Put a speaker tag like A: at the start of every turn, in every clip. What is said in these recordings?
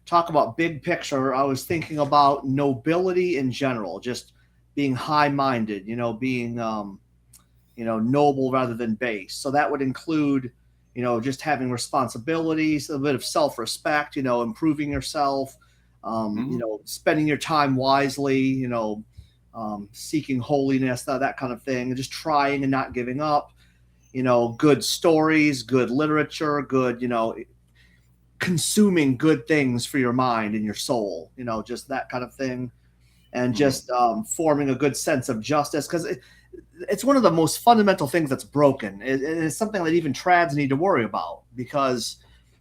A: talk about big picture, I was thinking about nobility in general, just being high-minded, being noble rather than base. So that would include, just having responsibilities, a bit of self-respect, improving yourself,
B: Hmm.
A: spending your time wisely, seeking holiness, that kind of thing, and just trying and not giving up. Good stories, good literature, good, consuming good things for your mind and your soul, just that kind of thing. And
B: Hmm.
A: just forming a good sense of justice, because it's one of the most fundamental things that's broken. It's something that even trads need to worry about, because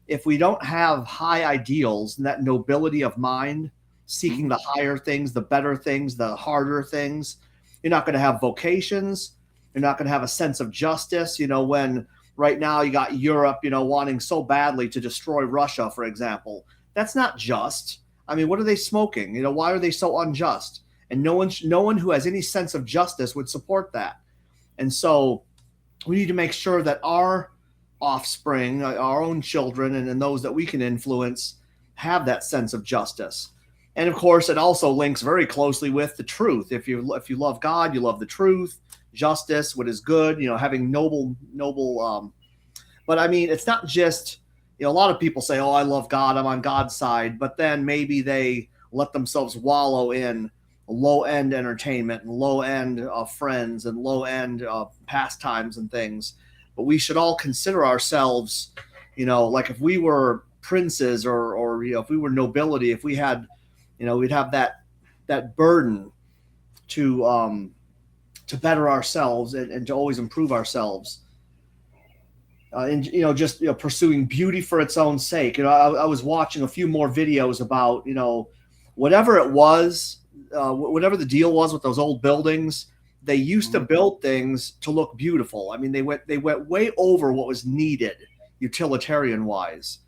A: if we don't have high ideals and that nobility of mind, seeking
B: Hmm.
A: the higher things, the better things, the harder things, you're not going to have vocations. You're not going to have a sense of justice. When right now you got Europe, wanting so badly to destroy Russia, for example, that's not just. I mean, what are they smoking? Why are they so unjust? And no one who has any sense of justice would support that. And so we need to make sure that our offspring, our own children, and those that we can influence have that sense of justice. And of course, it also links very closely with the truth. If you love God, you love the truth, justice, what is good. Having noble. But I mean, it's not just. A lot of people say, "Oh, I love God. I'm on God's side," but then maybe they let themselves wallow in low end entertainment and low end friends and low end pastimes and things. But we should all consider ourselves, like if we were princes, or if we were nobility, if we had, we'd have that burden to better ourselves, and to always improve ourselves. And just pursuing beauty for its own sake. I was watching a few more videos about whatever it was, whatever the deal was with those old buildings. They used to
B: Hmm.
A: build things to look beautiful. I mean, they went way over what was needed utilitarian wise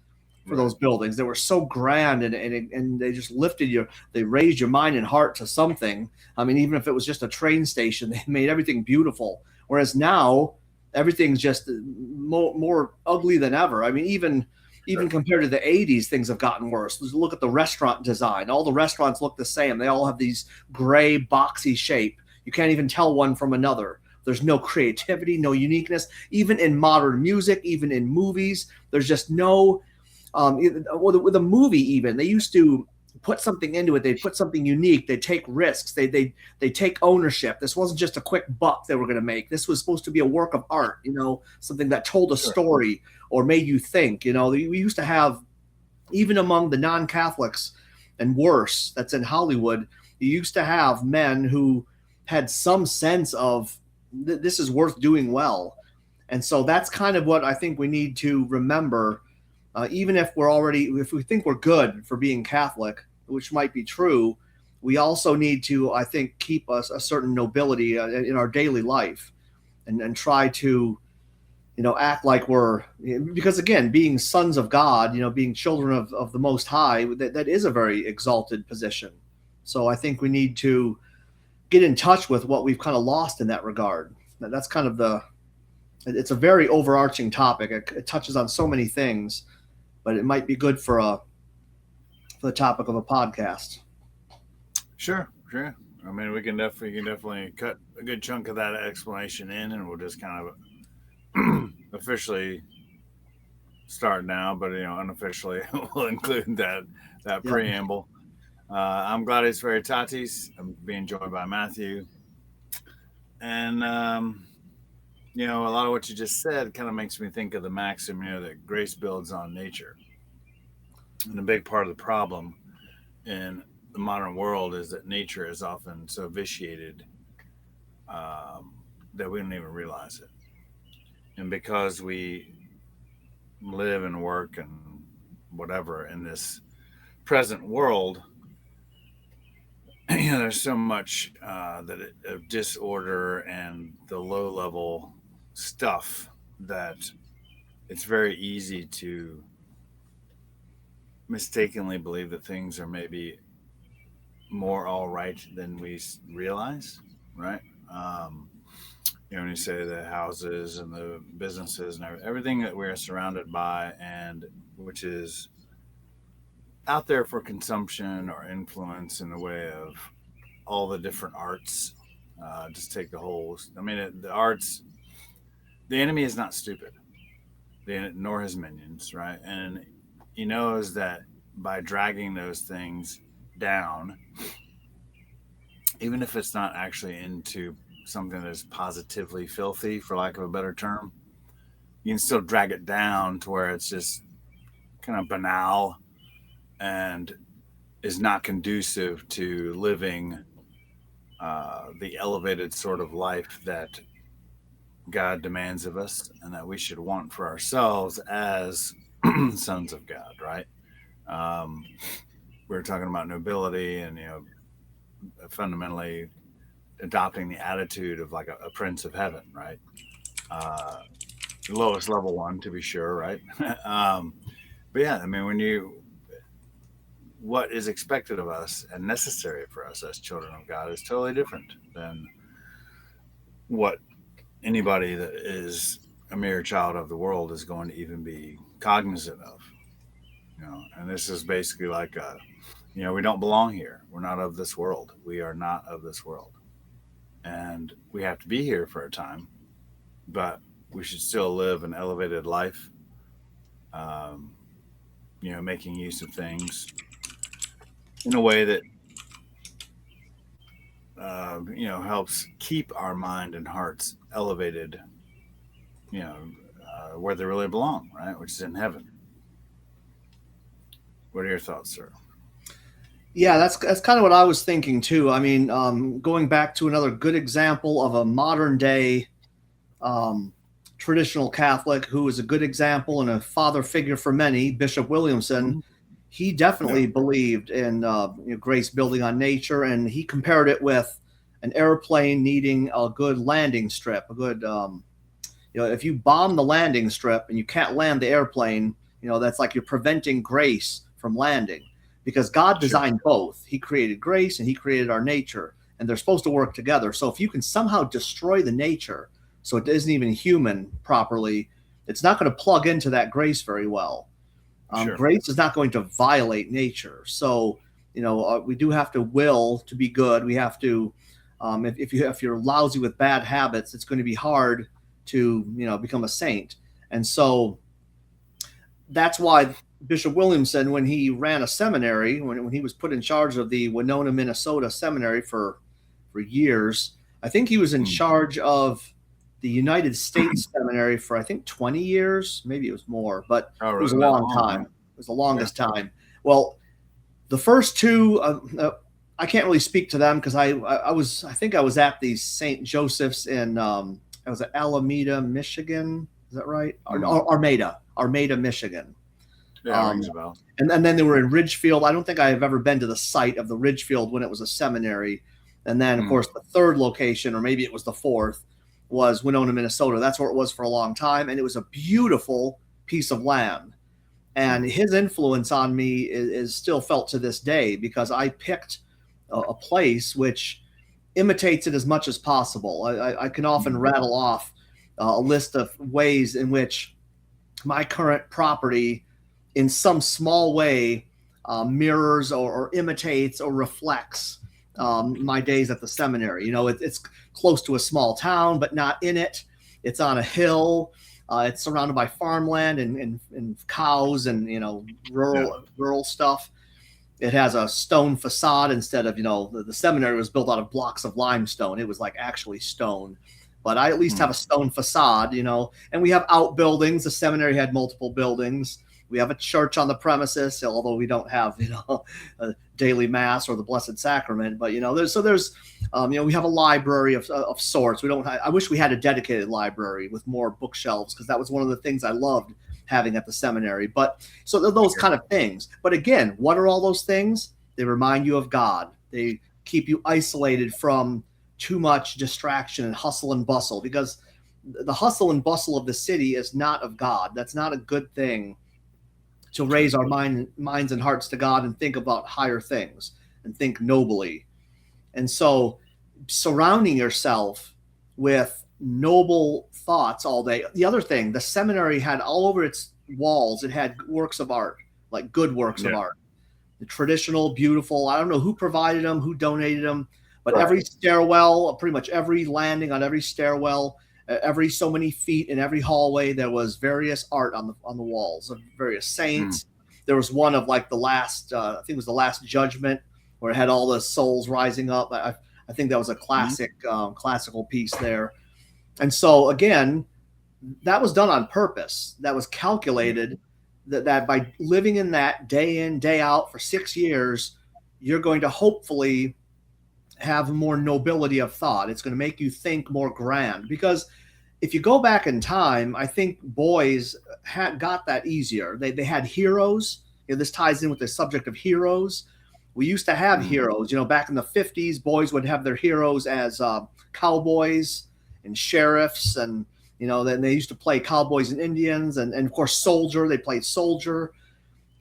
A: for
B: Right.
A: those buildings. They were so grand, and they just lifted you. They raised your mind and heart to something. I mean, even if it was just a train station, they made everything beautiful. Whereas now, everything's just more ugly than ever. I mean, even
B: Sure.
A: compared to the 80s, things have gotten worse. Look at the restaurant design. All the restaurants look the same. They all have these gray, boxy shape. You can't even tell one from another. There's no creativity, no uniqueness. Even in modern music, even in movies, there's just no with a movie. Even they used to put something into it. They'd put something unique. They'd take risks. They take ownership. This wasn't just a quick buck they were going to make. This was supposed to be a work of art. Something that told a
B: Sure.
A: story or made you think. We used to have, even among the non-Catholics and worse, that's in Hollywood, you used to have men who had some sense of this is worth doing well. And so that's kind of what I think we need to remember. Even if we think we're good for being Catholic, which might be true, we also need to, I think, keep us a certain nobility in our daily life, and try to, act like we're, because again, being sons of God, being children of the Most High, that is a very exalted position. So I think we need to get in touch with what we've kind of lost in that regard. That's kind of it's a very overarching topic. It touches on so many things, but it might be good for the topic of a podcast.
B: Sure. Sure. I mean, we can definitely cut a good chunk of that explanation in, and we'll just kind of officially start now, but unofficially we'll include that
A: Yeah,
B: preamble. I'm Gladius Veritatis. I'm being joined by Matthew, and a lot of what you just said kind of makes me think of the maxim, that grace builds on nature. And a big part of the problem in the modern world is that nature is often so vitiated that we don't even realize it. And because we live and work and whatever in this present world, there's so much of disorder and the low level stuff that it's very easy to mistakenly believe that things are maybe more all right than we realize, right? Um, when you say the houses and the businesses and everything that we're surrounded by, and which is out there for consumption or influence in the way of all the different arts. Just take the whole. I mean, the arts. The enemy is not stupid, nor his minions, right? And he knows that by dragging those things down, even if it's not actually into something that is positively filthy, for lack of a better term, you can still drag it down to where it's just kind of banal and is not conducive to living the elevated sort of life that God demands of us and that we should want for ourselves as sons of God, right? Um, we were talking about nobility and, fundamentally adopting the attitude of like a prince of heaven, right? Uh, lowest level one, to be sure, right? But yeah, I mean, what is expected of us and necessary for us as children of God is totally different than what anybody that is a mere child of the world is going to even be cognizant of. And this is basically like we don't belong here. We're not of this world. We are not of this world, and we have to be here for a time, but we should still live an elevated life. Um, making use of things in a way that helps keep our mind and hearts elevated. You know, where they really belong, right? Which is in heaven. What are your thoughts, sir?
A: Yeah, that's kind of what I was thinking too. I mean, going back to another good example of a modern day um, traditional Catholic who is a good example and a father figure for many, Bishop Williamson.
B: Mm-hmm.
A: He
B: Yeah.
A: definitely believed in grace building on nature, and he compared it with an airplane needing a good landing strip, a good if you bomb the landing strip and you can't land the airplane, that's like you're preventing grace from landing, because God
B: Sure.
A: designed both. He created grace and he created our nature, and they're supposed to work together. So if you can somehow destroy the nature so it isn't even human properly, it's not going to plug into that grace very well.
B: Sure.
A: Grace is not going to violate nature. So, we do have to will to be good. We have to, if you're lousy with bad habits, it's going to be hard to, become a saint. And so that's why Bishop Williamson, when he ran a seminary, when he was put in charge of the Winona, Minnesota seminary for years, I think he was in
B: Mm.
A: charge of the United States seminary for I think 20 years, maybe it was more, but
B: Oh,
A: it was
B: really?
A: a
B: That
A: long
B: long,
A: time.
B: huh?
A: It was the
B: Yeah.
A: longest time. Well, the first two, I can't really speak to them because I think I was at the St. Joseph's in I was at Alameda, Michigan. Is that right?
B: Mm.
A: Armada, Michigan.
B: Yeah,
A: Um,
B: rings a bell.
A: and then they were in Ridgefield. I don't think I have ever been to the site of the Ridgefield when it was a seminary. And then, of
B: Mm.
A: course, the third location, or maybe it was the fourth, was Winona, Minnesota. That's where it was for a long time. And it was a beautiful piece of land. And
B: Mm.
A: his influence on me is still felt to this day, because I picked a place which imitates it as much as possible. I can often
B: Mm.
A: rattle off a list of ways in which my current property, in some small way, mirrors or imitates or reflects my days at the seminary. It's close to a small town, but not in it. It's on a hill. It's surrounded by farmland and cows and
B: Yeah.
A: rural stuff. It has a stone facade instead of the seminary was built out of blocks of limestone. It was like actually stone, but I at least have
B: Mm.
A: a stone facade, and we have outbuildings. The seminary had multiple buildings. We have a church on the premises, although we don't have a daily mass or the blessed sacrament. But we have a library of sorts. We don't. I wish we had a dedicated library with more bookshelves, because that was one of the things I loved having at the seminary. But so those
B: Sure.
A: kind of things. But again, what are all those things? They remind you of God. They keep you isolated from too much distraction and hustle and bustle, because the hustle and bustle of the city is not of God. That's not a good thing, to
B: Sure.
A: raise our minds and hearts to God and think about higher things and think nobly. And so surrounding yourself with noble thoughts all day. The other thing, the seminary had all over its walls, it had works of art, like good works of
B: Yeah.
A: art. the traditional, beautiful. I don't know who provided them, who donated them, but every
B: Right.
A: stairwell, pretty much every landing on every stairwell, every so many feet in every hallway, there was various art on the walls of various
B: Mm.
A: saints. There was one of like the last, I think it was the Last Judgment, where it had all the souls rising up. I think that was a
B: Mm.
A: classical piece there. And so again, that was done on purpose. That was
B: Yeah.
A: calculated that by living in that day in, day out for 6 years, you're going to hopefully have more nobility of thought. It's going to make you think more grand. Because if you go back in time, I think boys had got that easier. They had heroes. This ties in with the subject of heroes. We used to have
B: Mm.
A: heroes. Back in the 50s, boys would have their heroes as cowboys and sheriffs, and then they used to play cowboys and Indians, and of course soldier. They played soldier.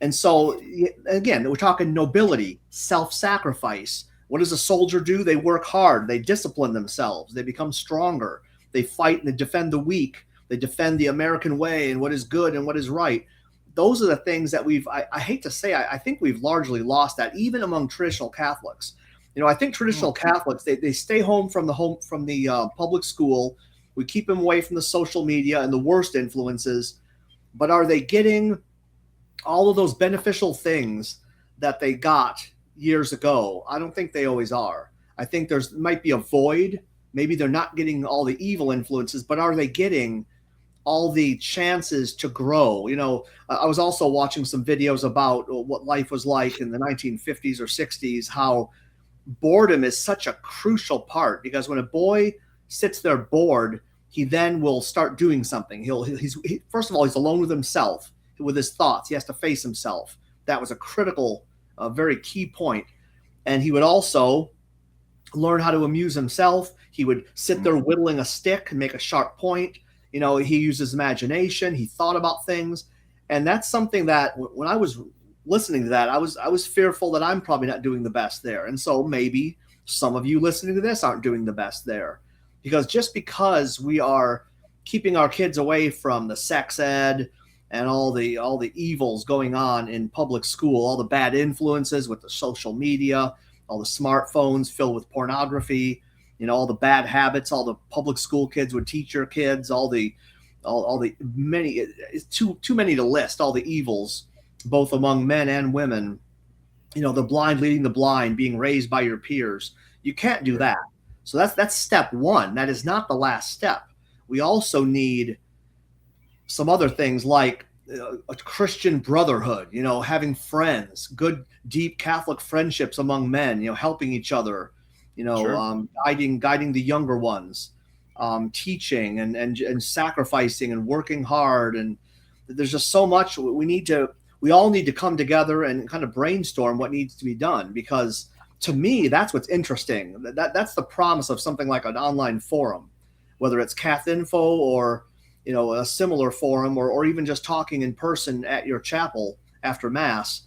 A: And so, again, we're talking nobility, self sacrifice. What does a soldier do? They work hard, they discipline themselves, they become stronger, they fight and they defend the weak, they defend the American way and what is good and what is right. Those are the things that I hate to say, I think we've largely lost that, even among traditional Catholics. I think
B: Mm.
A: traditional Catholics, they stay home from the public school. We keep them away from the social media and the worst influences. But are they getting all of those beneficial things that they got years ago? I don't think they always are. I think there's might be a void. Maybe they're not getting all the evil influences, but are they getting all the chances to grow? I was also watching some videos about what life was like in the 1950s or 60s, how boredom is such a crucial part, because when a boy sits there bored, he then will start doing something. First of all, he's alone with himself, with his thoughts. He has to face himself. That was a critical, very key point. And he would also learn how to amuse himself. He would sit
B: Mm.
A: there whittling a stick and make a sharp point. He used his imagination. He thought about things, and that's something that when I was listening to that, I was fearful that I'm probably not doing the best there, and so maybe some of you listening to this aren't doing the best there, because just because we are keeping our kids away from the sex ed and all the evils going on in public school, all the bad influences with the social media, all the smartphones filled with pornography, all the bad habits all the public school kids would teach your kids, all the many, it's too many to list, all the evils, both among men and women. The blind leading the blind, being raised by your peers. You can't do
B: Sure.
A: that. So that's step one. That is not the last step. We also need some other things like a Christian brotherhood, having friends, good, deep Catholic friendships among men, helping each other,
B: Sure.
A: guiding the younger ones, teaching and sacrificing and working hard. And there's just so much we all need to come together and kind of brainstorm what needs to be done, because to me, that's what's interesting. That's the promise of something like an online forum, whether it's CathInfo or a similar forum, or even just talking in person at your chapel after mass.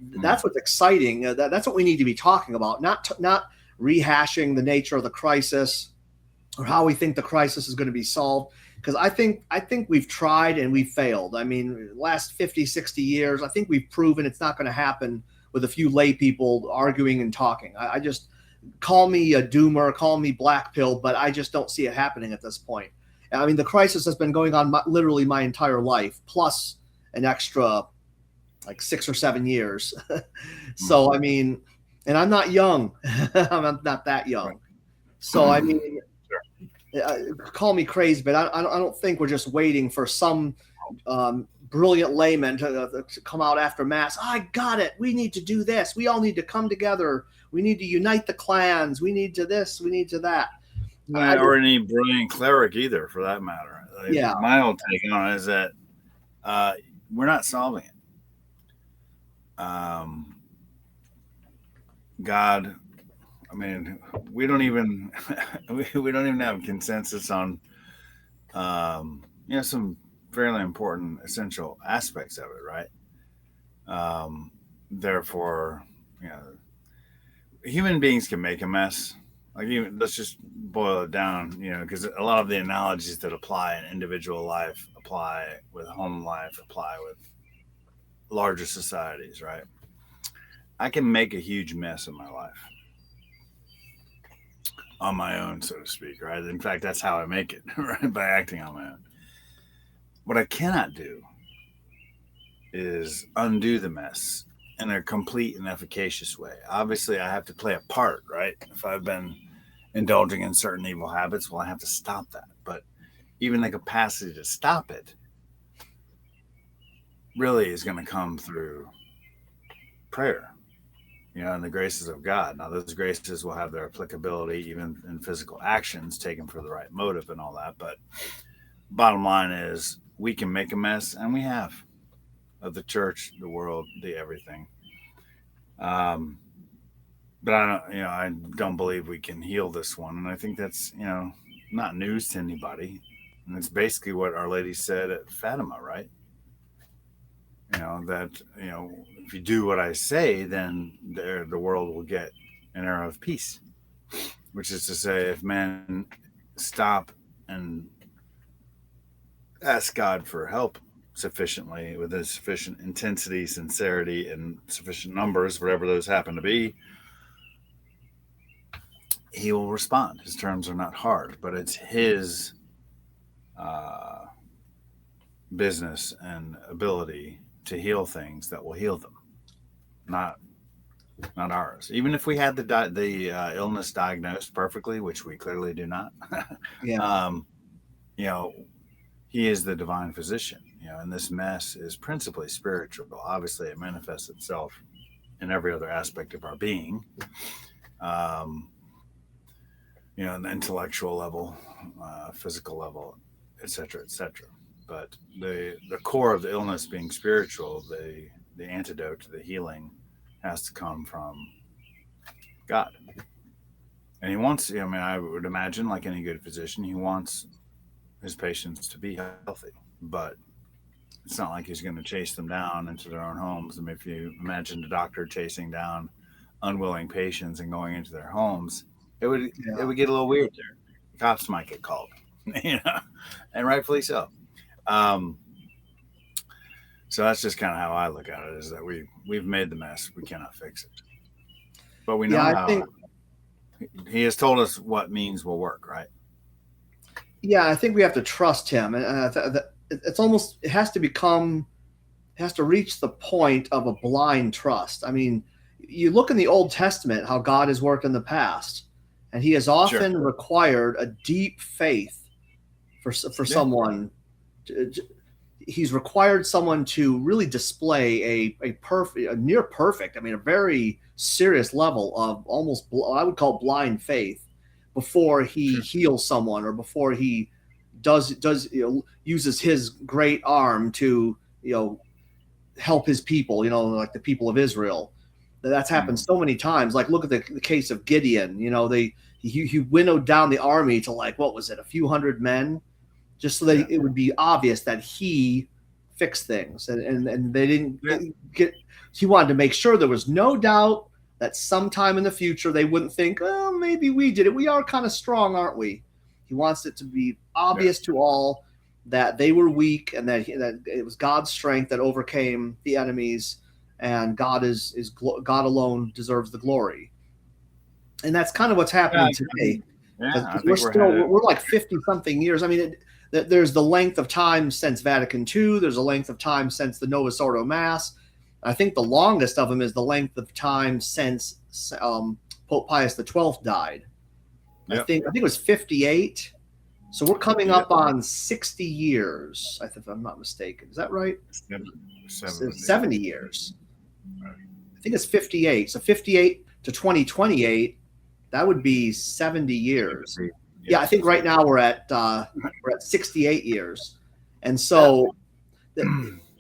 B: Mm.
A: That's what's exciting. That's what we need to be talking about, not rehashing the nature of the crisis or how we think the crisis is going to be solved, because I think we've tried and we've failed. I mean, last 50, 60 years, I think we've proven it's not going to happen with a few lay people arguing and talking. I just, call me a doomer, call me black pill, but I just don't see it happening at this point. I mean, the crisis has been going on literally my entire life, plus an extra like 6 or 7 years.
B: Mm.
A: So, I mean, and I'm not young. I'm not that young.
B: Right.
A: So, I mean,
B: Sure.
A: call me crazy, but I don't think we're just waiting for some brilliant layman to come out after mass. I got it. We need to do this. We all need to come together. We need to unite the clans. We need to this. We need to that. I
B: Or any brilliant cleric either, for that matter. Like,
A: Yeah,
B: my old take on it is that uh, we're not solving it. God, I mean, we don't even we don't even have consensus on some fairly important essential aspects of it, right? Therefore, you know, human beings can make a mess. Like, even let's just boil it down, because a lot of the analogies that apply in individual life apply with home life, apply with larger societies, right? I can make a huge mess of my life on my own, so to speak, right? In fact, that's how I make it, right? By acting on my own. What I cannot do is undo the mess in a complete and efficacious way. Obviously, I have to play a part, right? If I've been indulging in certain evil habits, well, I have to stop that. But even the capacity to stop it really is going to come through prayer, and the graces of God. Now, those graces will have their applicability even in physical actions taken for the right motive and all that. But bottom line is, we can make a mess, and we have, of the church, the world, the everything. Um, but I don't believe we can heal this one, and I think that's not news to anybody. And it's basically what Our Lady said at Fatima, right? That if you do what I say, then the world will get an era of peace. Which is to say, if men stop and ask God for help sufficiently, with a sufficient intensity, sincerity, and sufficient numbers, whatever those happen to be, he will respond. His terms are not hard, but it's his uh, business and ability to heal things that will heal them, not ours. Even if we had the illness diagnosed perfectly, which we clearly do not,
A: Yeah.
B: um, you know, he is the divine physician. And this mess is principally spiritual. Obviously, it manifests itself in every other aspect of our being. Um, on the intellectual level, physical level, etc., etc. But the core of the illness being spiritual, the antidote to the healing has to come from God. And he wants, I would imagine, like any good physician, he wants his patients to be healthy. But it's not like he's going to chase them down into their own homes. I mean, if you imagine a doctor chasing down unwilling patients and going into their homes, it would
A: Yeah.
B: get a little weird there. The cops might get called, and rightfully so. Um, so that's just kind of how I look at it: is that we've made the mess, we cannot fix it, but we
A: Yeah,
B: know
A: I
B: how.
A: think
B: He has told us what means will work, right?
A: yeah, I think we have to trust him, and it's almost it has to reach the point of a blind trust. I mean, you look in the Old Testament how God has worked in the past, and He has
B: Sure.
A: often required a deep faith for
B: Yeah.
A: someone. He's required someone to really display a near perfect, I mean, a very serious level of almost, I would call, blind faith before he
B: Sure.
A: heals someone, or before he does uses his great arm to help his people, like the people of Israel. That's happened
B: Mm.
A: so many times. Like, look at the case of Gideon. He winnowed down the army to, like, what was it, a few hundred men, just so that
B: Yeah.
A: it would be obvious that he fixed things, and they didn't
B: Yeah.
A: get. He wanted to make sure there was no doubt that sometime in the future they wouldn't think, oh, maybe we did it. We are kind of strong, aren't we? He wants it to be
B: Yeah.
A: obvious to all that they were weak, and that it was God's strength that overcame the enemies, and God alone deserves the glory. And that's kind of what's
B: Yeah.
A: happening today,
B: Yeah.
A: because
B: I think we're headed.
A: we're like 50 something years. I mean, there's the length of time since Vatican II. There's a length of time since the Novus Ordo Mass. I think the longest of them is the length of time since Pope Pius XII died.
B: Yep.
A: I think it was 58. So we're coming
B: Yep.
A: up on 60 years, I think, if I'm not mistaken. Is that right? 70 years. I think it's 58. So 58 to 2028, that would be 70 years. Yeah, I think right now we're at 68 years. And so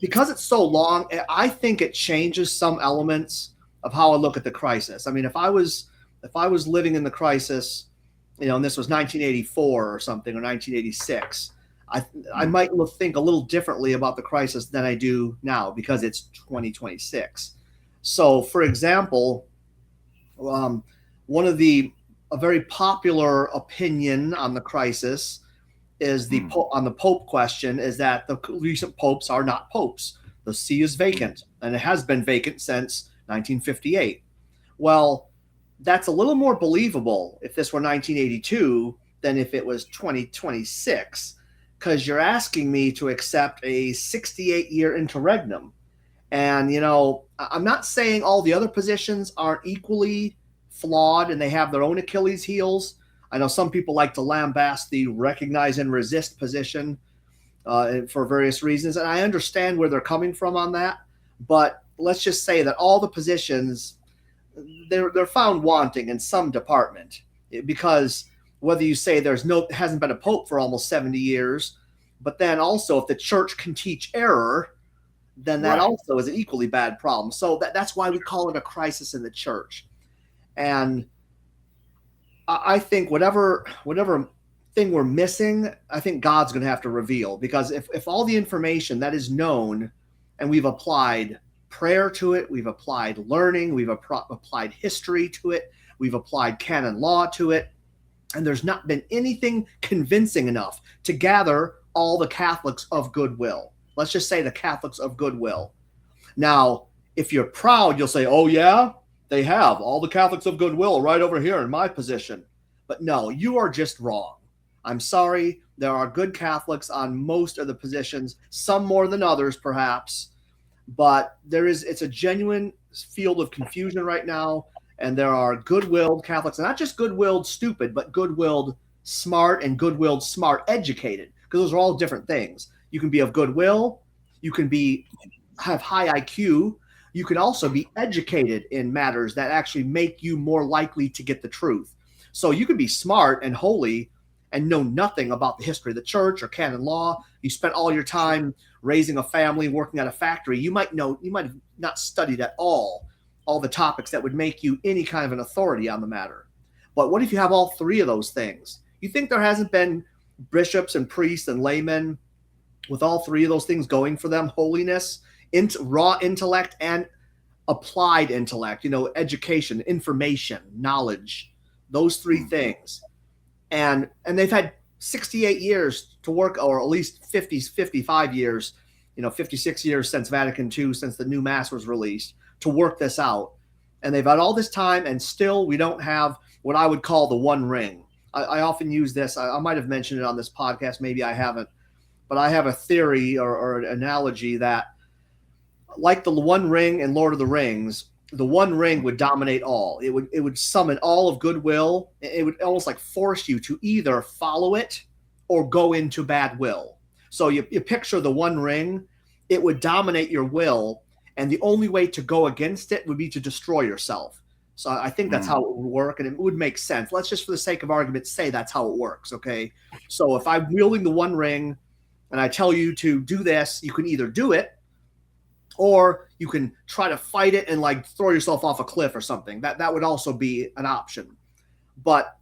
A: because it's so long, I think it changes some elements of how I look at the crisis. I mean, if I was living in the crisis, and this was 1984 or something, or 1986, I might think a little differently about the crisis than I do now, because it's 2026. So, for example, one of a very popular opinion on the crisis is on the Pope question, is that the recent popes are not popes. The see is vacant, and it has been vacant since 1958. Well, that's a little more believable if this were 1982 than if it was 2026, because you're asking me to accept a 68-year interregnum. And, I'm not saying all the other positions aren't equally flawed and they have their own Achilles heels. I know some people like to lambaste the recognize and resist position for various reasons. And I understand where they're coming from on that. But let's just say that all the positions, they're found wanting in some department, because whether you say hasn't been a pope for almost 70 years, but then also if the church can teach error, then that
B: Right.
A: also is an equally bad problem. So that's why we call it a crisis in the church. And I think whatever thing we're missing, I think God's going to have to reveal, because if all the information that is known and we've applied prayer to it, we've applied learning, we've applied history to it, we've applied canon law to it, and there's not been anything convincing enough to gather all the Catholics of goodwill. Let's just say the Catholics of goodwill. Now, if you're proud, you'll say, oh, yeah, they have all the Catholics of goodwill right over here in my position. But no, you are just wrong. I'm sorry. There are good Catholics on most of the positions, some more than others, perhaps. But it's a genuine field of confusion right now. And there are good-willed Catholics, and not just good-willed stupid, but good-willed smart and good-willed smart educated, because those are all different things. You can be of goodwill. You can have high IQ. You can also be educated in matters that actually make you more likely to get the truth. So you can be smart and holy and know nothing about the history of the church or canon law. You spent all your time raising a family, working at a factory. You might have not studied at all the topics that would make you any kind of an authority on the matter. But what if you have all three of those things? You think there hasn't been bishops and priests and laymen with all three of those things going for them? Holiness, raw intellect, and applied intellect, education, information, knowledge, those three things. And they've had 68 years to work, or at least 55 years, 56 years since Vatican II, since the new Mass was released, to work this out. And they've had all this time, and still we don't have what I would call the one ring. I often use this. I might have mentioned it on this podcast. Maybe I haven't. But I have a theory or an analogy that, like the One Ring in Lord of the Rings, the One Ring would dominate all. It would summon all of goodwill. It would almost like force you to either follow it or go into bad will. So you picture the One Ring. It would dominate your will, and the only way to go against it would be to destroy yourself. So I think that's how it would work, and it would make sense. Let's just, for the sake of argument, say that's how it works, okay? So if I'm wielding the One Ring and I tell you to do this, you can either do it, or you can try to fight it and like throw yourself off a cliff or something. That would also be an option. But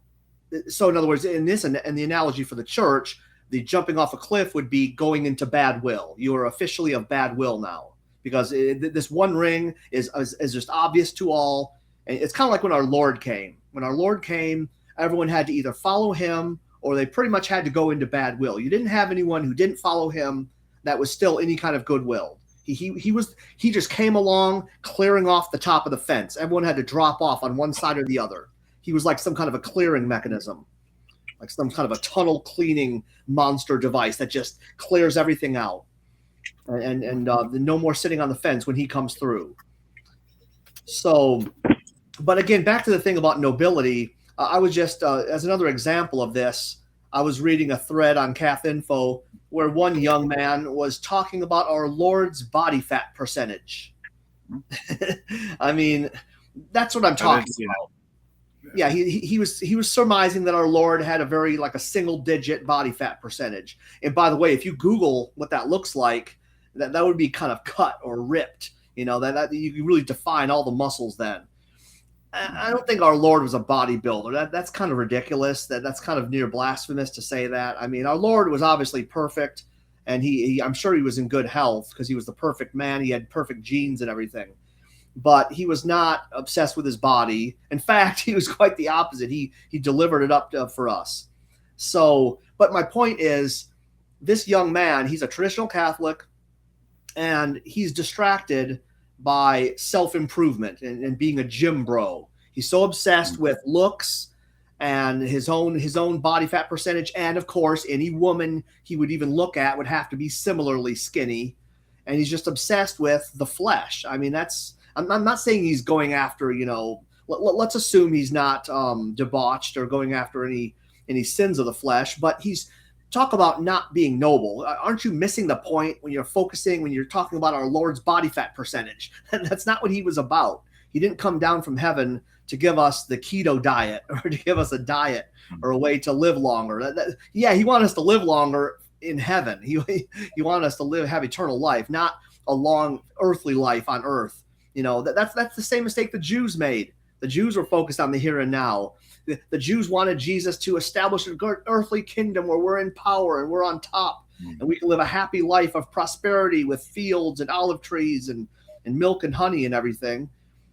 A: so in other words, in the analogy for the church, the jumping off a cliff would be going into bad will. You are officially of bad will now, because this One Ring is just obvious to all. And it's kind of like when our Lord came. When our Lord came, everyone had to either follow him or they pretty much had to go into bad will. You didn't have anyone who didn't follow him that was still any kind of goodwill. He just came along clearing off the top of the fence. Everyone had to drop off on one side or the other. He was like some kind of a clearing mechanism, like some kind of a tunnel cleaning monster device that just clears everything out. And no more sitting on the fence when he comes through. So, but again, back to the thing about nobility. I was just, as another example of this, I was reading a thread on CathInfo where one young man was talking about our Lord's body fat percentage. I mean, that's what I'm talking about. Yeah, he was surmising that our Lord had a very like a single digit body fat percentage. And by the way, if you Google what that looks like, that would be kind of cut or ripped. That you can really define all the muscles then. I don't think our Lord was a bodybuilder. That's kind of ridiculous. That's kind of near blasphemous to say that. I mean, our Lord was obviously perfect, and I'm sure he was in good health because he was the perfect man. He had perfect genes and everything. But he was not obsessed with his body. In fact, he was quite the opposite. He delivered it up for us. So, but my point is, this young man, he's a traditional Catholic, and he's distracted by self improvement and being a gym bro. He's so obsessed with looks and his own body fat percentage, and of course, any woman he would even look at would have to be similarly skinny. And he's just obsessed with the flesh. I mean, that's I'm not saying he's going after let's assume he's not debauched or going after any sins of the flesh, but he's talk about not being noble. Aren't you missing the point when you're talking about our Lord's body fat percentage? And that's not what he was about. He didn't come down from heaven to give us the keto diet or to give us a diet or a way to live longer. Yeah, he wanted us to live longer in heaven. He wanted us to have eternal life, not a long earthly life on earth. That's the same mistake the Jews made. The Jews were focused on the here and now. The Jews wanted Jesus to establish an earthly kingdom where we're in power and we're on top and we can live a happy life of prosperity with fields and olive trees and milk and honey and everything.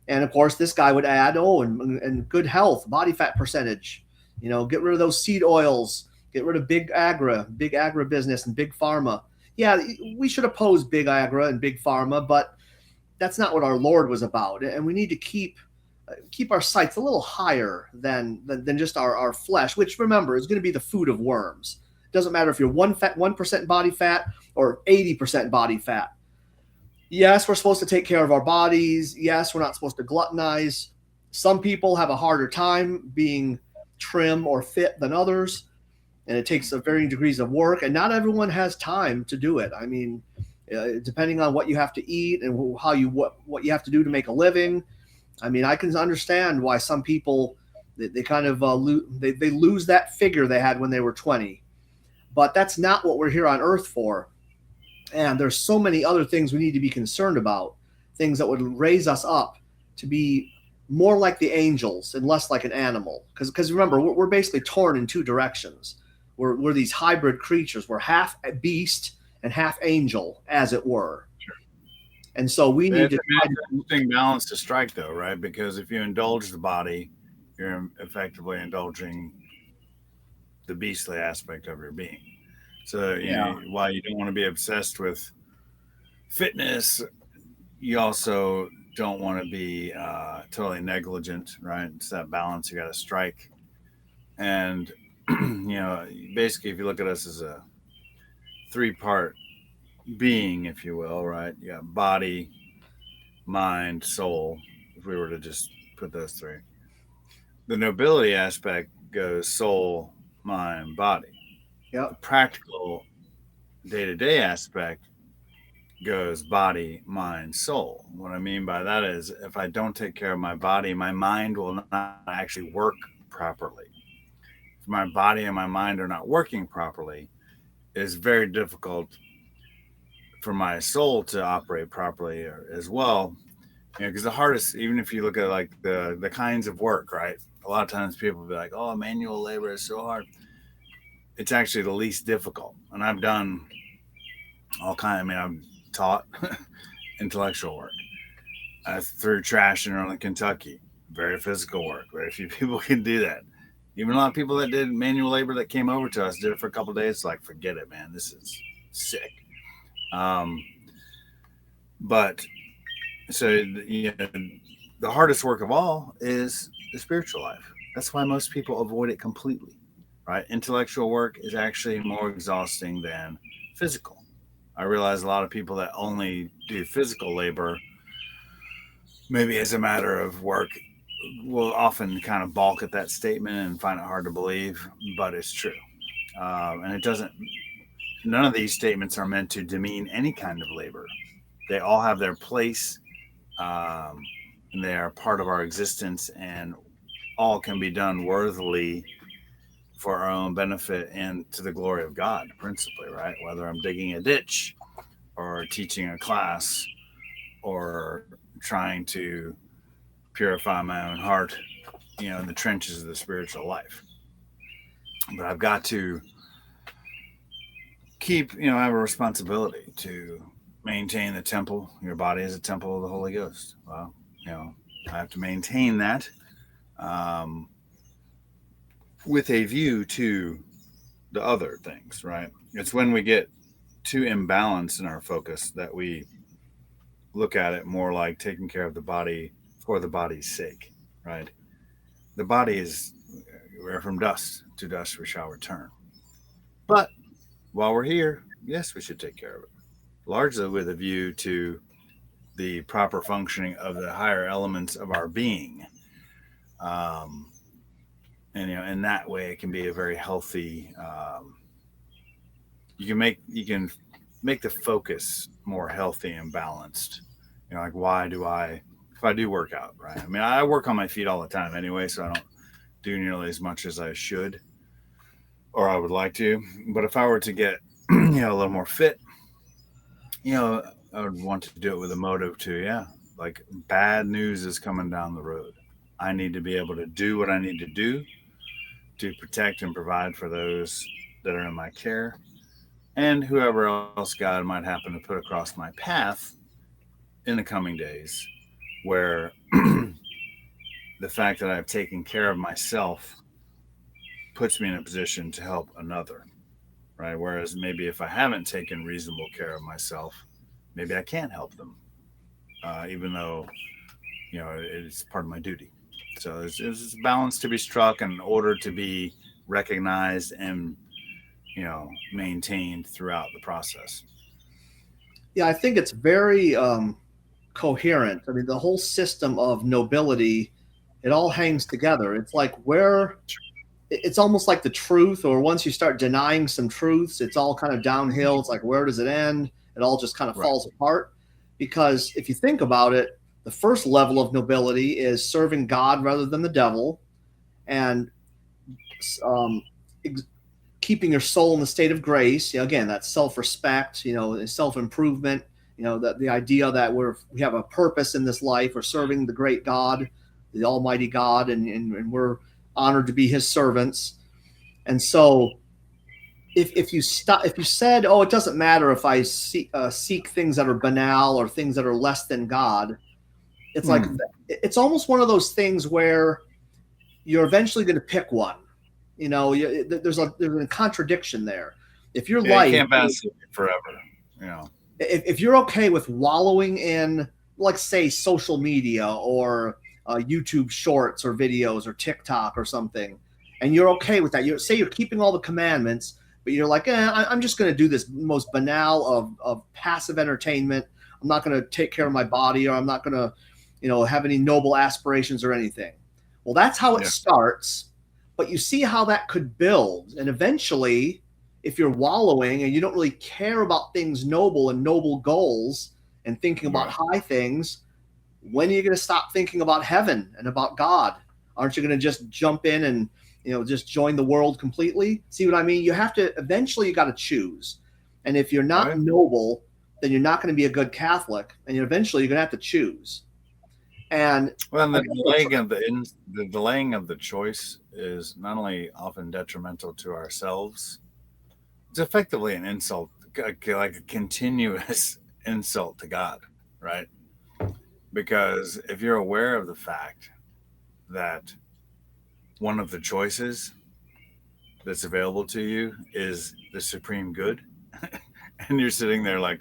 A: And of course, this guy would add, and good health, body fat percentage. Get rid of those seed oils, get rid of big agribusiness and big pharma. Yeah, we should oppose big agri and big pharma, but that's not what our Lord was about. And we need to keep our sights a little higher than just our flesh, which, remember, is going to be the food of worms. It doesn't matter if you're 1% body fat or 80% body fat. Yes, we're supposed to take care of our bodies. Yes, we're not supposed to gluttonize. Some people have a harder time being trim or fit than others, and it takes varying degrees of work, and not everyone has time to do it. I mean, depending on what you have to eat and what you have to do to make a living. I mean, I can understand why some people they kind of they lose that figure they had when they were 20, but that's not what we're here on Earth for. And there's so many other things we need to be concerned about, things that would raise us up to be more like the angels and less like an animal. Because remember, we're basically torn in two directions. We're these hybrid creatures. We're half beast and half angel, as it were. And so we need
B: It's
A: to
B: an interesting balance to strike, though, right? Because if you indulge the body, you're effectively indulging the beastly aspect of your being. So, while you don't want to be obsessed with fitness, you also don't want to be totally negligent, right? It's that balance you got to strike. And, basically, if you look at us as a three-part being, if you will, right? Yeah, body, mind, soul, if we were to just put those three. The nobility aspect goes soul, mind, body. The
A: Yep.
B: practical day to day aspect goes body, mind, soul. What I mean by that is if I don't take care of my body, my mind will not actually work properly. If my body and my mind are not working properly, it is very difficult for my soul to operate properly as well. Because the hardest, even if you look at like the kinds of work, right? A lot of times people will be like, "Oh, manual labor is so hard." It's actually the least difficult, and I've done all kind. I mean, I've taught intellectual work. I threw trash in early Kentucky. Very physical work. Very few people can do that. Even a lot of people that did manual labor that came over to us did it for a couple of days. Like, forget it, man. This is sick. Um, but so the hardest work of all is the spiritual life. That's why most people avoid it completely, right? Intellectual work is actually more exhausting than physical. I realize a lot of people that only do physical labor, maybe as a matter of work, will often kind of balk at that statement and find it hard to believe, but it's true. And it doesn't, none of these statements are meant to demean any kind of labor. They all have their place, um, and they are part of our existence, and all can be done worthily for our own benefit and to the glory of God, principally, right? Whether I'm digging a ditch or teaching a class or trying to purify my own heart, in the trenches of the spiritual life. But I've got to I have a responsibility to maintain the temple. Your body is a temple of the Holy Ghost. Well, I have to maintain that um, with a view to the other things, right? It's when we get too imbalanced in our focus that we look at it more like taking care of the body for the body's sake, right? The body is, we're from dust, to dust we shall return. But while we're here, yes, we should take care of it, largely with a view to the proper functioning of the higher elements of our being. Um, and in that way, it can be a very healthy. You can make the focus more healthy and balanced. Like why do I, if I do work out, right? I mean, I work on my feet all the time anyway, so I don't do nearly as much as I should or I would like to. But if I were to get a little more fit, I would want to do it with a motive to, like bad news is coming down the road. I need to be able to do what I need to do to protect and provide for those that are in my care and whoever else God might happen to put across my path in the coming days, where the fact that I've taken care of myself puts me in a position to help another, right? Whereas maybe if I haven't taken reasonable care of myself, maybe I can't help them, even though it's part of my duty. So there's a balance to be struck in order to be recognized and maintained throughout the process.
A: Yeah, I think it's very coherent. I mean, the whole system of nobility, it all hangs together. It's like where it's almost like the truth, or once you start denying some truths, it's all kind of downhill. It's like, where does it end? It all just kind of
B: Right.
A: falls apart. Because if you think about it, the first level of nobility is serving God rather than the devil, and um, keeping your soul in the state of grace. Again, that's self-respect, self-improvement. The idea that we have a purpose in this life. We're serving the great God, the Almighty God, and we're honored to be His servants. And so, if you said, "Oh, it doesn't matter if I seek things that are banal or things that are less than God," it's like it's almost one of those things where you're eventually going to pick one. There's a contradiction there. If your
B: Yeah, you
A: life,
B: can't balance it forever. You know.
A: if you're okay with wallowing in, like, say, social media or YouTube shorts or videos or TikTok or something, and you're okay with that, say you're keeping all the commandments, but you're like, I'm just going to do this most banal of passive entertainment. I'm not going to take care of my body, or I'm not going to, have any noble aspirations or anything. Well, that's how it starts. But you see how that could build. And eventually, if you're wallowing and you don't really care about things noble and noble goals and thinking about high things, when are you going to stop thinking about heaven and about God? Aren't you going to just jump in and, just join the world completely? See what I mean? You have to, eventually you got to choose. And if you're not noble, then you're not going to be a good Catholic. And eventually you're going to have to choose. And
B: the delaying of the choice is not only often detrimental to ourselves, it's effectively an insult, like a continuous insult to God, right? Because if you're aware of the fact that one of the choices that's available to you is the supreme good, and you're sitting there like,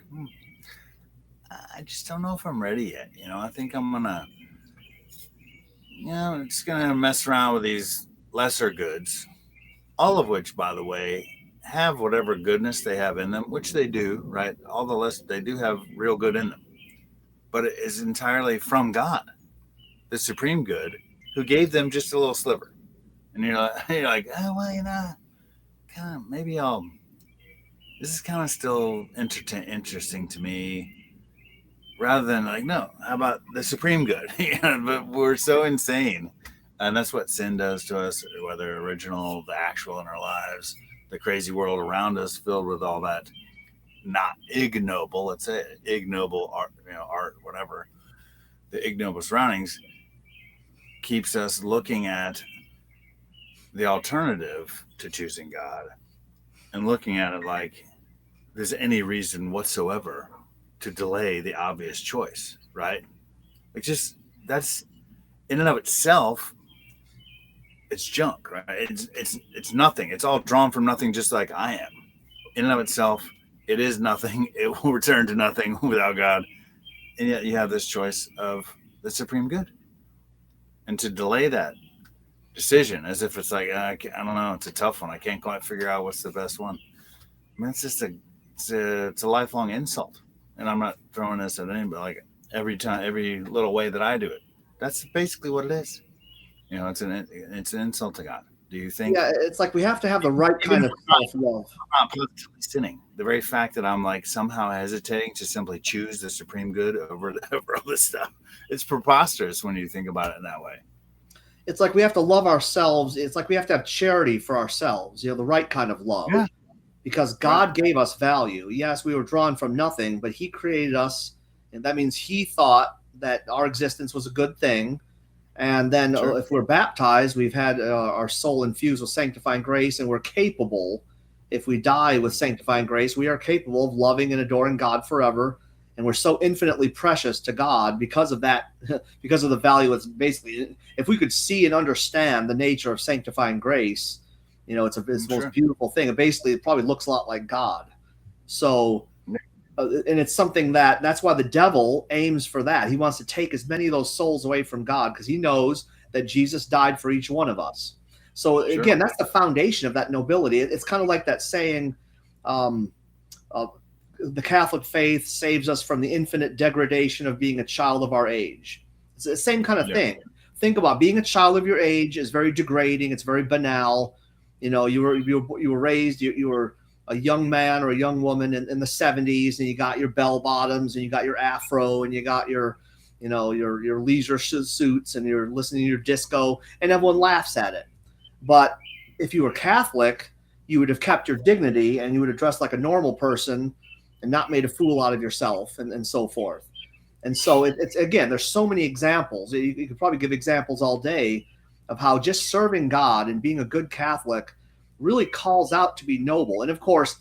B: I just don't know if I'm ready yet. I think I'm gonna, just gonna mess around with these lesser goods, all of which, by the way, have whatever goodness they have in them, which they do, right? All the less, they do have real good in them, but it is entirely from God, the supreme good, who gave them just a little sliver. And you're like, oh well, kind of maybe I'll. This is kind of still interesting to me, rather than like, no, how about the supreme good? But we're so insane, and that's what sin does to us, whether original, the actual in our lives, the crazy world around us filled with all that not ignoble, let's say ignoble art, art, whatever, the ignoble surroundings keeps us looking at the alternative to choosing God and looking at it like there's any reason whatsoever to delay the obvious choice, right? Like, just that's in and of itself, it's junk, right? It's nothing. It's all drawn from nothing, just like I am. In and of itself, it is nothing. It will return to nothing without God. and yet you have this choice of the supreme good, and to delay that decision as if it's like I don't know, it's a tough one. I can't quite figure out what's the best one. I mean, it's just it's a lifelong insult, and I'm not throwing this at anybody. Like every time, every little way that I do it, that's basically what it is. You know, it's an insult to God. Do you think?
A: Yeah, it's like we have to have the right
B: Even
A: kind
B: though
A: of self love.
B: I'm not positively sinning, the very fact that I'm like somehow hesitating to simply choose the supreme good over over all this stuff, it's preposterous when you think about it in that way.
A: It's like we have to love ourselves. It's like we have to have charity for ourselves, the right kind of love.
B: Yeah,
A: Because
B: right.
A: God gave us value. Yes, we were drawn from nothing, but He created us. And that means He thought that our existence was a good thing. And then
B: Sure,
A: if we're baptized, we've had our soul infused with sanctifying grace, and we're capable, if we die with sanctifying grace, we are capable of loving and adoring God forever. And we're so infinitely precious to God because of that, because of the value. It's basically, if we could see and understand the nature of sanctifying grace, it's the most
B: sure.
A: beautiful thing. And basically, it probably looks a lot like God. So, and it's something that's why the devil aims for that. He wants to take as many of those souls away from God because he knows that Jesus died for each one of us. So
B: Sure.
A: again, that's the foundation of that nobility. It's kind of like that saying, um, uh, the Catholic faith saves us from the infinite degradation of being a child of our age. It's the same kind of
B: Yeah.
A: thing. Think about being a child of your age is very degrading. It's very banal. You were raised. You were a young man or a young woman in the 70s, and you got your bell bottoms, and you got your afro, and you got your leisure suits, and you're listening to your disco, and everyone laughs at it. But if you were Catholic, you would have kept your dignity, and you would have dressed like a normal person and not made a fool out of yourself, and so forth. And so it's again, there's so many examples. You could probably give examples all day of how just serving God and being a good Catholic really calls out to be noble. And of course,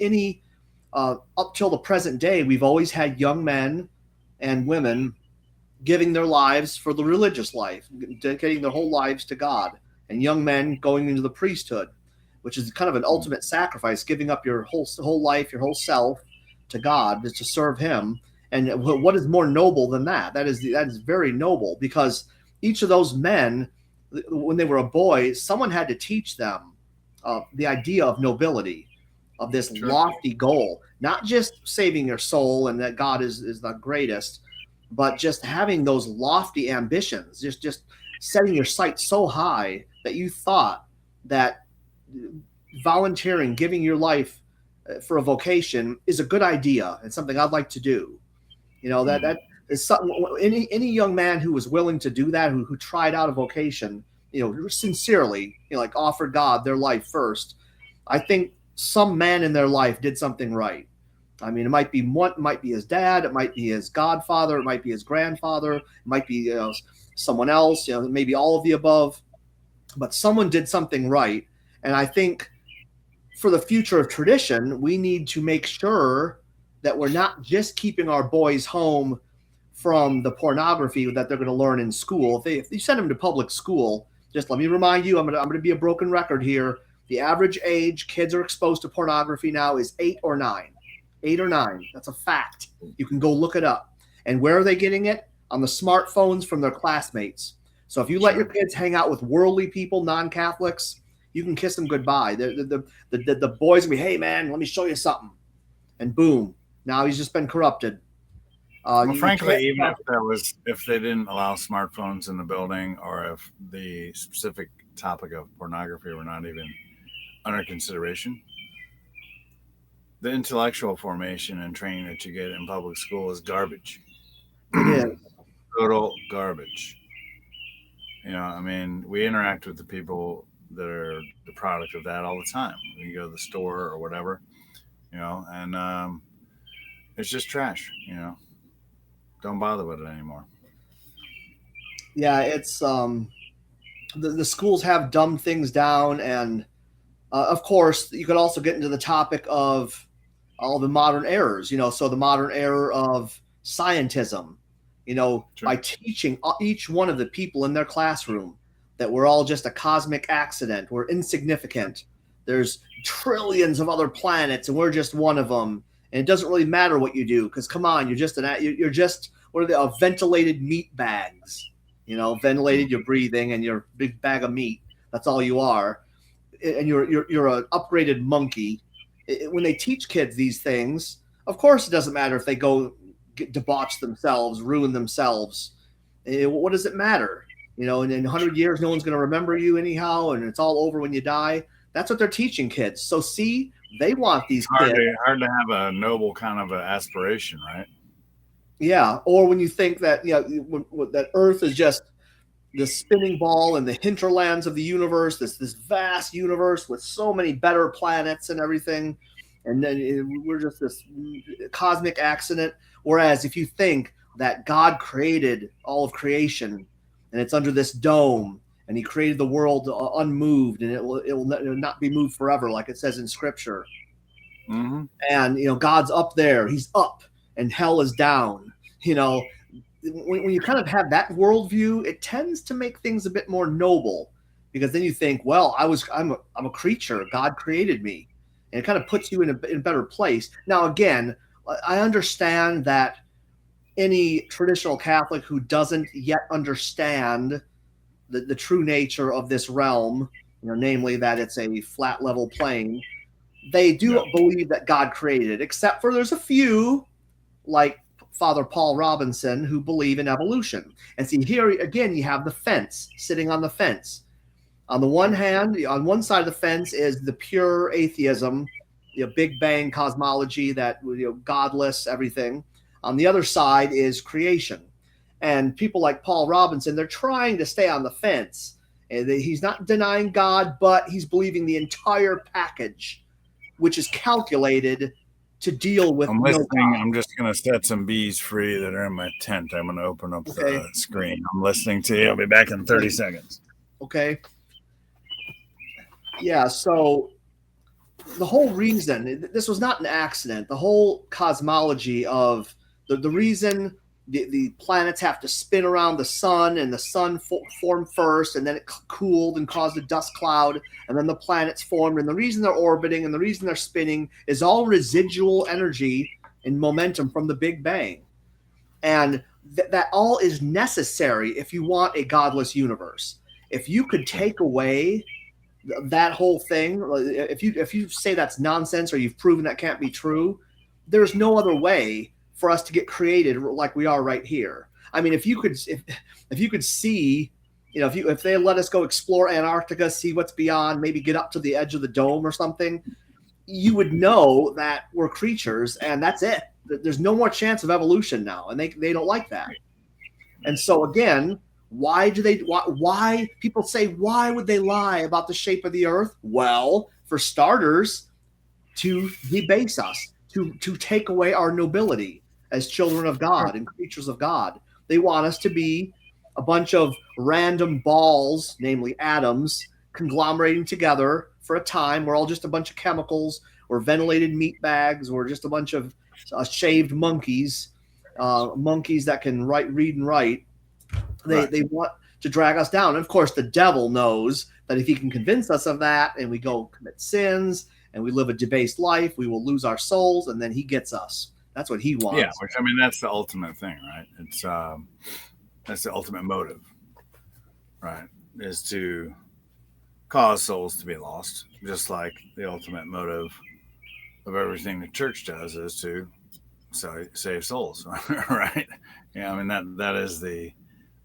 A: up till the present day, we've always had young men and women giving their lives for the religious life, dedicating their whole lives to God, and young men going into the priesthood, which is kind of an ultimate sacrifice, giving up your whole life, your whole self to God, just to serve Him. And what is more noble than that? That is very noble, because each of those men, when they were a boy, someone had to teach them the idea of nobility, of this
B: Sure.
A: lofty goal, not just saving your soul and that God is the greatest, but just having those lofty ambitions, just setting your sights so high that you thought that volunteering, giving your life for a vocation is a good idea and something I'd like to do. That is something. Any young man who was willing to do that, who tried out a vocation, sincerely, like offered God their life first. I think some man in their life did something right. I mean, it might be his dad, it might be his godfather, it might be his grandfather, it might be someone else, maybe all of the above. But someone did something right, and I think for the future of tradition, we need to make sure that we're not just keeping our boys home from the pornography that they're going to learn in school. If you send them to public school, just let me remind you, I'm going to be a broken record here. The average age kids are exposed to pornography now is 8 or 9. 8 or 9. That's a fact. You can go look it up. And where are they getting it? On the smartphones from their classmates. So if you let your
B: Sure.
A: kids hang out with worldly people, non-Catholics, you can kiss them goodbye. The boys will be, hey man, let me show you something, and boom, now he's just been corrupted.
B: Well,
A: You
B: frankly,
A: can't.
B: even if they didn't allow smartphones in the building, or if the specific topic of pornography were not even under consideration, the intellectual formation and training that you get in public school is garbage.
A: It is.
B: Total garbage. You know, I mean, we interact with the people that are the product of that all the time. We go to the store or whatever, and it's just trash. Don't bother with it anymore.
A: Yeah, it's the schools have dumbed things down, and of course, you could also get into the topic of all the modern errors. So the modern error of scientism.
B: Sure.
A: By teaching each one of the people in their classroom that we're all just a cosmic accident, we're insignificant. There's trillions of other planets, and we're just one of them. And it doesn't really matter what you do, because come on, you're just what are they? Ventilated meat bags. Ventilated, you're breathing, and your big bag of meat. That's all you are, and you're an upgraded monkey. When they teach kids these things, of course, it doesn't matter if they go debauch themselves, ruin themselves. What does it matter? In 100 years, no one's going to remember you anyhow, and it's all over when you die. That's what they're teaching kids. So see, they want these kids.
B: Hard to have a noble kind of an aspiration, right?
A: Yeah. Or when you think that that Earth is just the spinning ball in the hinterlands of the universe, this vast universe with so many better planets and everything, and then we're just this cosmic accident. Whereas if you think that God created all of creation, and it's under this dome, and He created the world unmoved, and it will not be moved forever, like it says in Scripture.
B: Mm-hmm.
A: And God's up there; He's up, and hell is down. When you kind of have that worldview, it tends to make things a bit more noble, because then you think, well, I'm a creature. God created me, and it kind of puts you in a better place. Now, again, I understand that any traditional Catholic who doesn't yet understand the true nature of this realm, namely that it's a flat level plane, they do believe that God created it, except for there's a few, like Father Paul Robinson, who believe in evolution. And see, here again, you have the fence, sitting on the fence. On the one hand, on one side of the fence is the pure atheism, Big Bang cosmology, that godless everything. On the other side is creation. And people like Paul Robinson, they're trying to stay on the fence. And he's not denying God, but he's believing the entire package, which is calculated to deal with.
B: I'm just going to set some bees free that are in my tent. I'm going to open up the screen. I'm listening to you. I'll be back in 30 seconds.
A: Okay. Yeah, so the whole reason, this was not an accident. The whole cosmology of the reason the planets have to spin around the sun, and the sun formed first, and then it cooled and caused a dust cloud, and then the planets formed, and the reason they're orbiting and the reason they're spinning is all residual energy and momentum from the Big Bang. And that all is necessary if you want a godless universe. If you could take away that whole thing, if you say that's nonsense, or you've proven that can't be true, there's no other way for us to get created like we are right here. I mean, if you could see, if they let us go explore Antarctica, see what's beyond, maybe get up to the edge of the dome or something, you would know that we're creatures, and that's it. There's no more chance of evolution now, and they don't like that. And so again, why people say, why would they lie about the shape of the earth? Well, for starters, to debase us, to take away our nobility as children of God and creatures of God. They want us to be a bunch of random balls, namely atoms, conglomerating together for a time. We're all just a bunch of chemicals, or ventilated meat bags, or just a bunch of shaved monkeys, monkeys that can read and write. They want to drag us down. And of course, the devil knows that if he can convince us of that, and we go commit sins, and we live a debased life, we will lose our souls, and then he gets us. That's what he wants.
B: Yeah, which, I mean, that's the ultimate thing, right? It's that's the ultimate motive, right? Is to cause souls to be lost, just like the ultimate motive of everything the church does is to save souls, right? Yeah, I mean that is the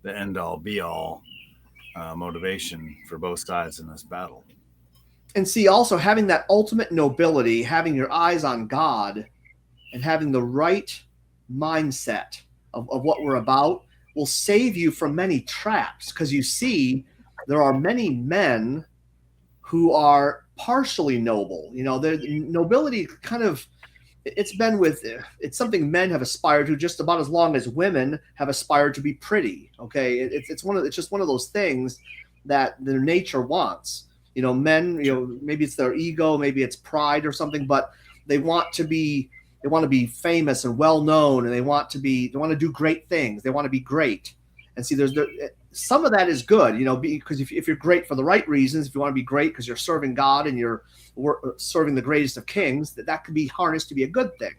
B: end all be all motivation for both sides in this battle.
A: And see, also having that ultimate nobility, having your eyes on God, and having the right mindset of what we're about will save you from many traps. Because you see, there are many men who are partially noble. The nobility kind of, it's something men have aspired to just about as long as women have aspired to be pretty. Okay, it's just one of those things that their nature wants. Men, maybe it's their ego, maybe it's pride or something, but they want to be famous and well known, and they want to do great things. They want to be great. And see, there's some of that is good, because if you're great for the right reasons, if you want to be great because you're serving God and you're serving the greatest of kings, that could be harnessed to be a good thing.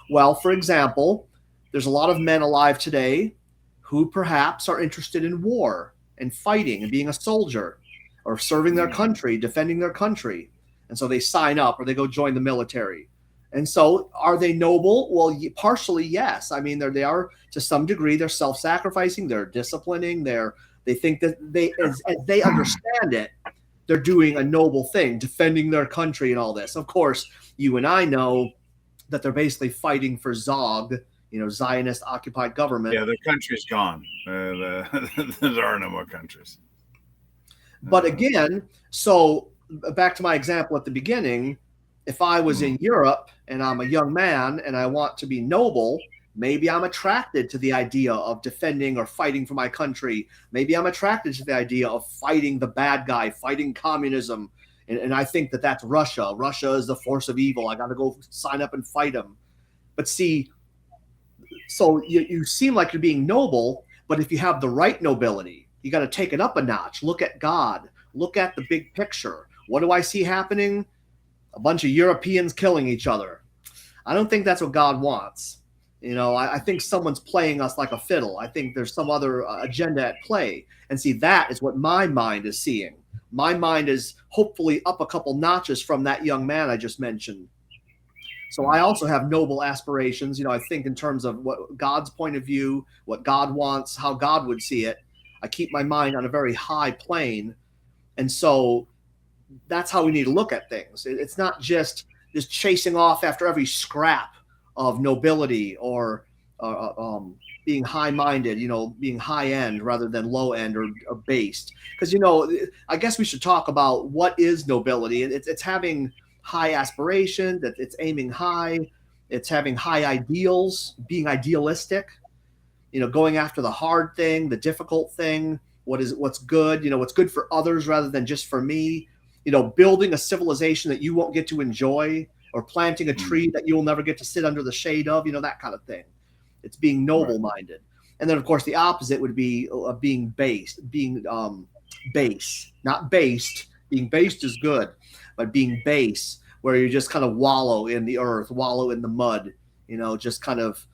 A: Well, for example, there's a lot of men alive today who perhaps are interested in war and fighting and being a soldier or serving their
B: Mm.
A: country, defending their country. And so they sign up or they go join the military. And so are they noble? Well, partially, yes. I mean, they are to some degree, they're self-sacrificing, they're disciplining, they think that as they understand it, they're doing a noble thing, defending their country and all this. Of course, you and I know that they're basically fighting for Zog, Zionist occupied government.
B: Yeah, their country's gone. There are no more countries.
A: But again, so back to my example at the beginning, if I was in Europe and I'm a young man and I want to be noble, maybe I'm attracted to the idea of defending or fighting for my country. Maybe I'm attracted to the idea of fighting the bad guy, fighting communism. And I think that that's Russia. Russia is the force of evil. I got to go sign up and fight them. But see, so you seem like you're being noble, but if you have the right nobility, you got to take it up a notch. Look at God. Look at the big picture. What do I see happening? A bunch of Europeans killing each other. I don't think that's what God wants. I think someone's playing us like a fiddle. I think there's some other agenda at play. And see, that is what my mind is seeing. My mind is hopefully up a couple notches from that young man I just mentioned. So I also have noble aspirations. I think in terms of what God's point of view, what God wants, how God would see it. I keep my mind on a very high plane. And so that's how we need to look at things. It's not just chasing off after every scrap of nobility or being high-minded, being high-end rather than low-end or based. Because, I guess we should talk about what is nobility. It's having high aspirations, it's aiming high, it's having high ideals, being idealistic, going after the hard thing, the difficult thing, what's good, what's good for others rather than just for me, building a civilization that you won't get to enjoy or planting a tree that you'll never get to sit under the shade of, that kind of thing. It's being noble-minded. And then, of course, the opposite would be being based, being base, not based. Being based is good, but being base, where you just kind of wallow in the earth, wallow in the mud, just kind of,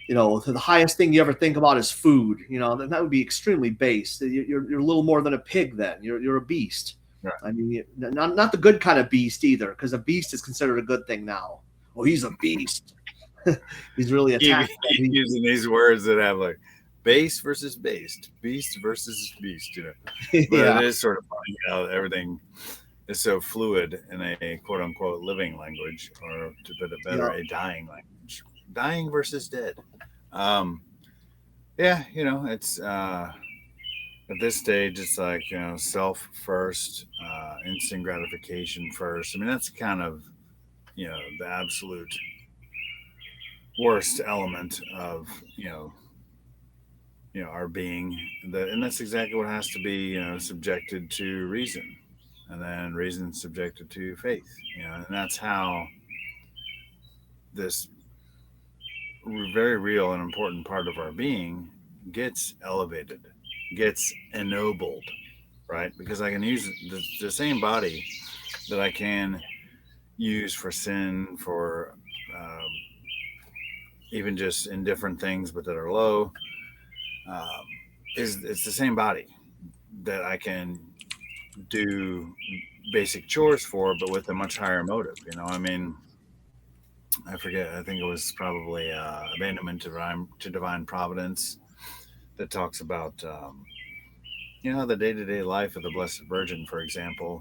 A: the highest thing you ever think about is food. That would be extremely base. You're a little more than a pig then. You're a beast.
B: Right.
A: I mean, not the good kind of beast either, because a beast is considered a good thing now. Oh, he's a beast. He's really attacked.
B: Keep using these words that have like base versus based, beast versus beast, But
A: Yeah.
B: it is sort of funny how everything is so fluid in a quote unquote living language, or to put it better, a dying language. Dying versus dead. Yeah, it's at this stage, it's like, self first, instant gratification first. I mean, that's kind of, the absolute worst element of, our being. And that's exactly what has to be, subjected to reason, and then reason subjected to faith, and that's how this very real and important part of our being gets elevated, gets ennobled, right? Because I can use the same body that I can use for sin, for even just indifferent things, but that are low. It's the same body that I can do basic chores for, but with a much higher motive. I mean, I forget. I think it was probably Abandonment to Divine Providence that talks about, the day-to-day life of the Blessed Virgin, for example,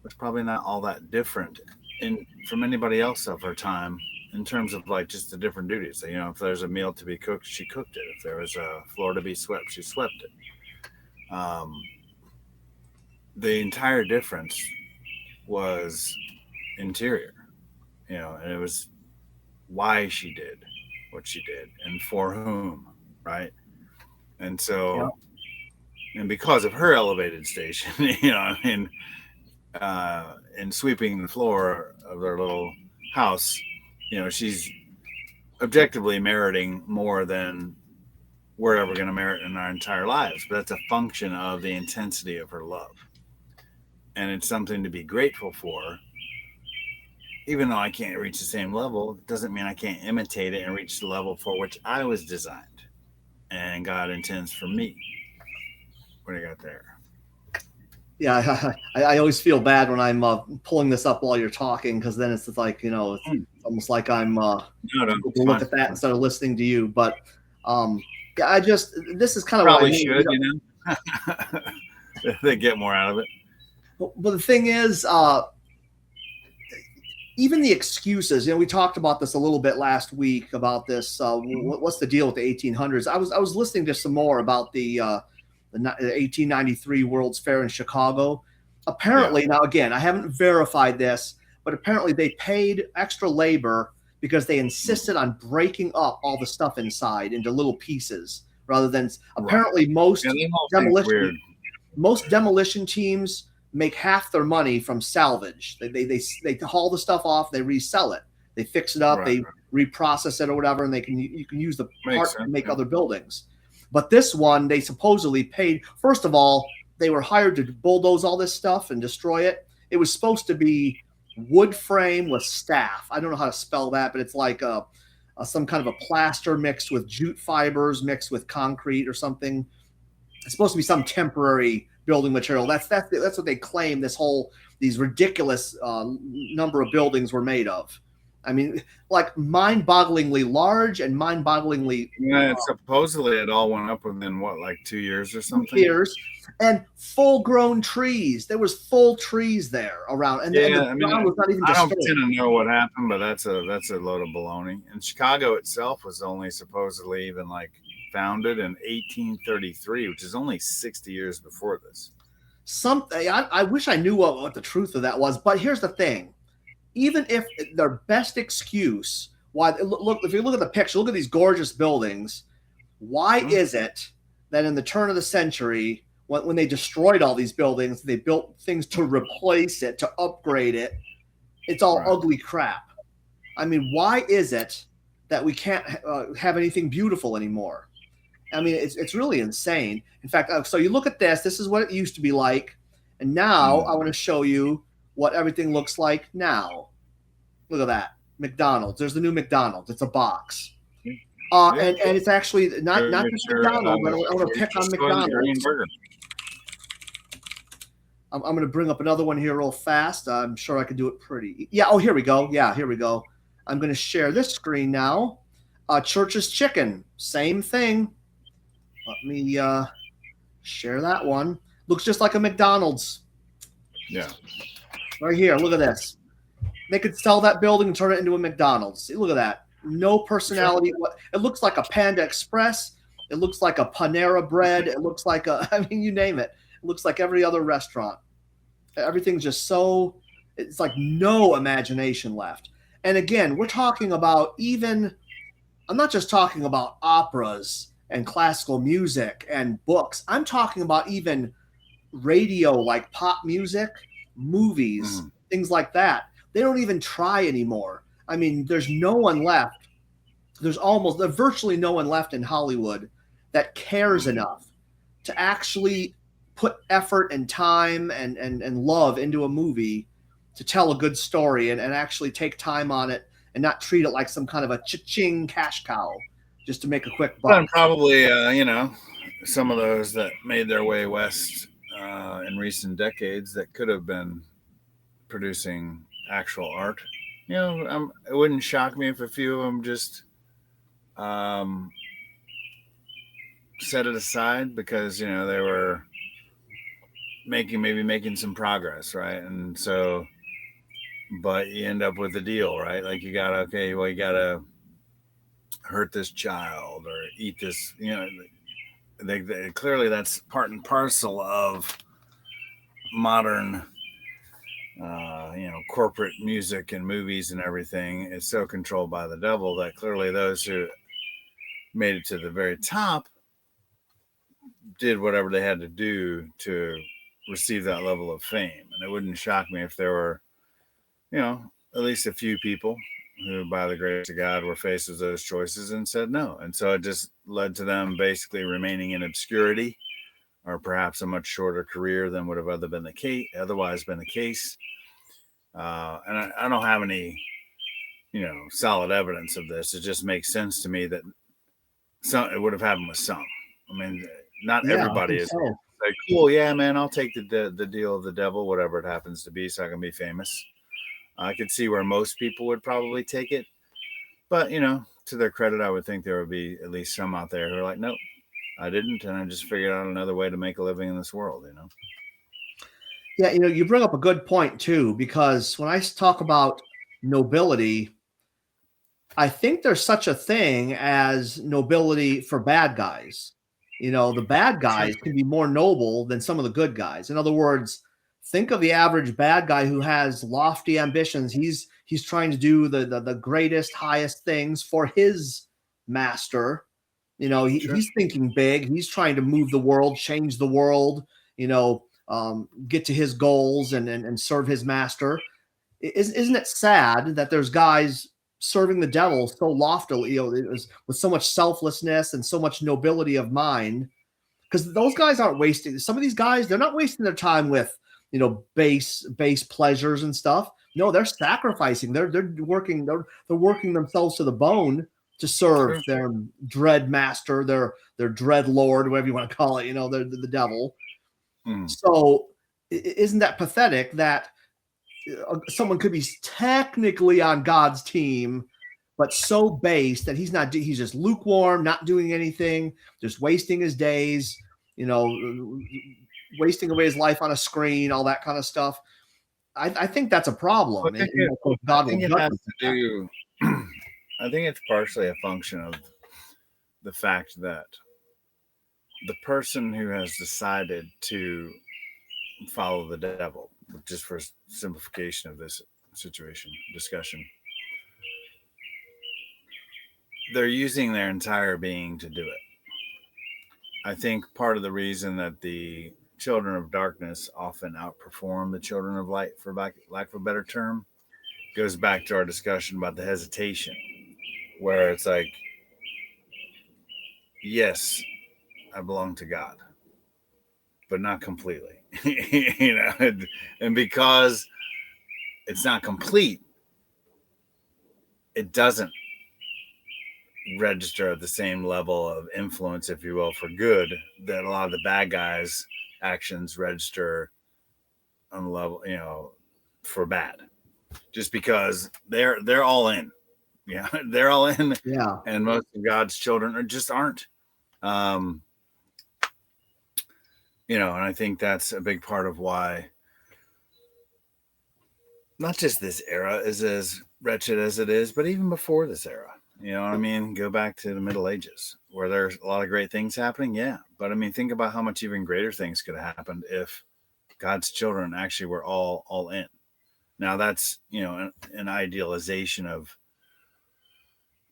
B: was probably not all that different from anybody else of her time in terms of like just the different duties. If there's a meal to be cooked, she cooked it. If there was a floor to be swept, she swept it. The entire difference was interior, and it was why she did what she did and for whom, right? And so, and because of her elevated station, I mean, in sweeping the floor of their little house, she's objectively meriting more than we're ever going to merit in our entire lives. But that's a function of the intensity of her love. And it's something to be grateful for, even though I can't reach the same level, it doesn't mean I can't imitate it and reach the level for which I was designed and God intends for me. What do you got there?
A: Yeah, I always feel bad when I'm pulling this up while you're talking, because then it's like, it's almost like I'm
B: No, no,
A: supposed to
B: it's
A: look
B: fine.
A: at that instead of listening to you. But yeah, this is kind of what I
B: Probably
A: mean.
B: should, they get more out of it.
A: But the thing is, even the excuses, we talked about this a little bit last week about this. What's the deal with the 1800s? I was listening to some more about the 1893 World's Fair in Chicago.
B: Yeah,
A: Apparently, now again, I haven't verified this, but apparently they paid extra labor because they insisted on breaking up all the stuff inside into little pieces rather than
B: right.
A: apparently
B: Yeah, that whole thing's
A: demolition
B: weird.
A: most demolition teams make half their money from salvage. They haul the stuff off, they resell it, they fix it up,
B: Right,
A: they
B: right.
A: reprocess it or whatever, and you can use the
B: Makes
A: part to
B: sense.
A: make
B: Yeah.
A: other buildings. But this one, they supposedly paid. First of all, they were hired to bulldoze all this stuff and destroy it. It was supposed to be wood frame with staff. I don't know how to spell that, but it's like some kind of a plaster mixed with jute fibers mixed with concrete or something. It's supposed to be some temporary building material. That's what they claim. These ridiculous number of buildings were made of. I mean, like mind-bogglingly large and mind-bogglingly
B: Yeah, supposedly it all went up within what, like 2 years or something.
A: years, and full-grown trees. There was full trees there around, and the
B: Yeah, I mean,
A: ground was not even
B: I don't pretend
A: disturbed.
B: to know what happened, but that's a load of baloney. And Chicago itself was only supposedly even like founded in 1833, which is only 60 years before this.
A: Something I wish I knew what the truth of that was, but here's the thing: even if their best excuse why look if you look at the picture, look at these gorgeous buildings. Why
B: Hmm?
A: is it that in the turn of the century, when they destroyed all these buildings, they built things to replace it, to upgrade it? It's all
B: Right.
A: ugly crap. I mean, why is it that we can't have anything beautiful anymore? I mean, it's really insane. In fact, so you look at this. This is what it used to be like, and now I
B: Mm.
A: want to show you what everything looks like now. Look at that. McDonald's. There's the new McDonald's. It's a box.
B: Yeah,
A: And it's actually not
B: you're
A: just
B: sure
A: McDonald's. I want to
B: you're
A: pick on
B: just showing the green
A: McDonald's.
B: burger.
A: I'm going to bring up another one here real fast. I'm sure I can do it pretty. Yeah. Oh, here we go. Yeah, here we go. I'm going to share this screen now. Church's Chicken. Same thing. Let me share that one. Looks just like a McDonald's.
B: Yeah.
A: Right here. Look at this. They could sell that building and turn it into a McDonald's. See, look at that. No
B: Sure.
A: personality. It looks like a Panda Express. It looks like a Panera Bread. It looks like I mean, you name it. It looks like every other restaurant. Everything's just so, it's like no imagination left. And again, we're talking about I'm not just talking about operas and classical music and books. I'm talking about even radio, like pop music, movies,
B: Mm.
A: things like that. They don't even try anymore. I mean, there's no one left. There's virtually no one left in Hollywood that cares
B: Mm.
A: enough to actually put effort and time and love into a movie to tell a good story and actually take time on it and not treat it like some kind of a cha-ching cash cow just to make a quick
B: And
A: buck.
B: probably, some of those that made their way west in recent decades that could have been producing actual art. It wouldn't shock me if a few of them just um, set it aside because they were making some progress, right? And so, but you end up with a deal, right? Like you gotta hurt this child or eat this. Clearly that's part and parcel of modern corporate music and movies and everything is so controlled by the devil that clearly those who made it to the very top did whatever they had to do to receive that level of fame. And it wouldn't shock me if there were, at least a few people who, by the grace of God, were faced with those choices and said no. And so it just led to them basically remaining in obscurity or perhaps a much shorter career than would have otherwise been the case. And I don't have any, solid evidence of this. It just makes sense to me that some it would have happened with some. I mean, not
A: Yeah, I
B: everybody
A: think
B: is
A: so.
B: like, cool, yeah, man, I'll take the deal of the devil, whatever it happens to be, so I can be famous. I could see where most people would probably take it, but to their credit, I would think there would be at least some out there who are like, nope, I didn't, and I just figured out another way to make a living in this world.
A: Yeah, you bring up a good point too, because when I talk about nobility, I think there's such a thing as nobility for bad guys. The bad
B: Sure.
A: guys can be more noble than some of the good guys. In other words, think of the average bad guy who has lofty ambitions. He's trying to do the greatest, highest things for his master.
B: Sure.
A: He's thinking big. He's trying to move the world, change the world. Get to his goals and serve his master. Isn't it sad that there's guys serving the devil so loftily, it was with so much selflessness and so much nobility of mind? Because those guys aren't wasting. Some of these guys, they're not wasting their time with base pleasures and stuff. No, they're sacrificing. They're working themselves to the bone to serve
B: Sure.
A: their dread master, their dread lord, whatever you want to call it. The devil.
B: Mm.
A: So isn't that pathetic that someone could be technically on God's team, but so base that he's just lukewarm, not doing anything, just wasting his days, wasting away his life on a screen, all that kind of stuff. I think that's a
B: I
A: problem, and
B: think it,
A: of course
B: I
A: God will
B: think it
A: judge
B: has
A: him
B: to
A: for that.
B: do. I think it's partially a function of the fact that the person who has decided to follow the devil, just for simplification of this situation discussion, they're using their entire being to do it. I think part of the reason that the children of darkness often outperform the children of light, for lack of a better term, goes back to our discussion about the hesitation, where it's like, yes, I belong to God, but not completely. And because it's not complete, it doesn't register at the same level of influence, if you will, for good that a lot of the bad guys' actions register on the level, for bad. Just because they're all in, they're all in,
A: Yeah,
B: and most of God's children just aren't. Um, and I think that's a big part of why not just this era is as wretched as it is, but even before this era. You know what I mean? Go back to the Middle Ages where there's a lot of great things happening. Yeah. But I mean, think about how much even greater things could have happened if God's children actually were all in. Now that's, an idealization of,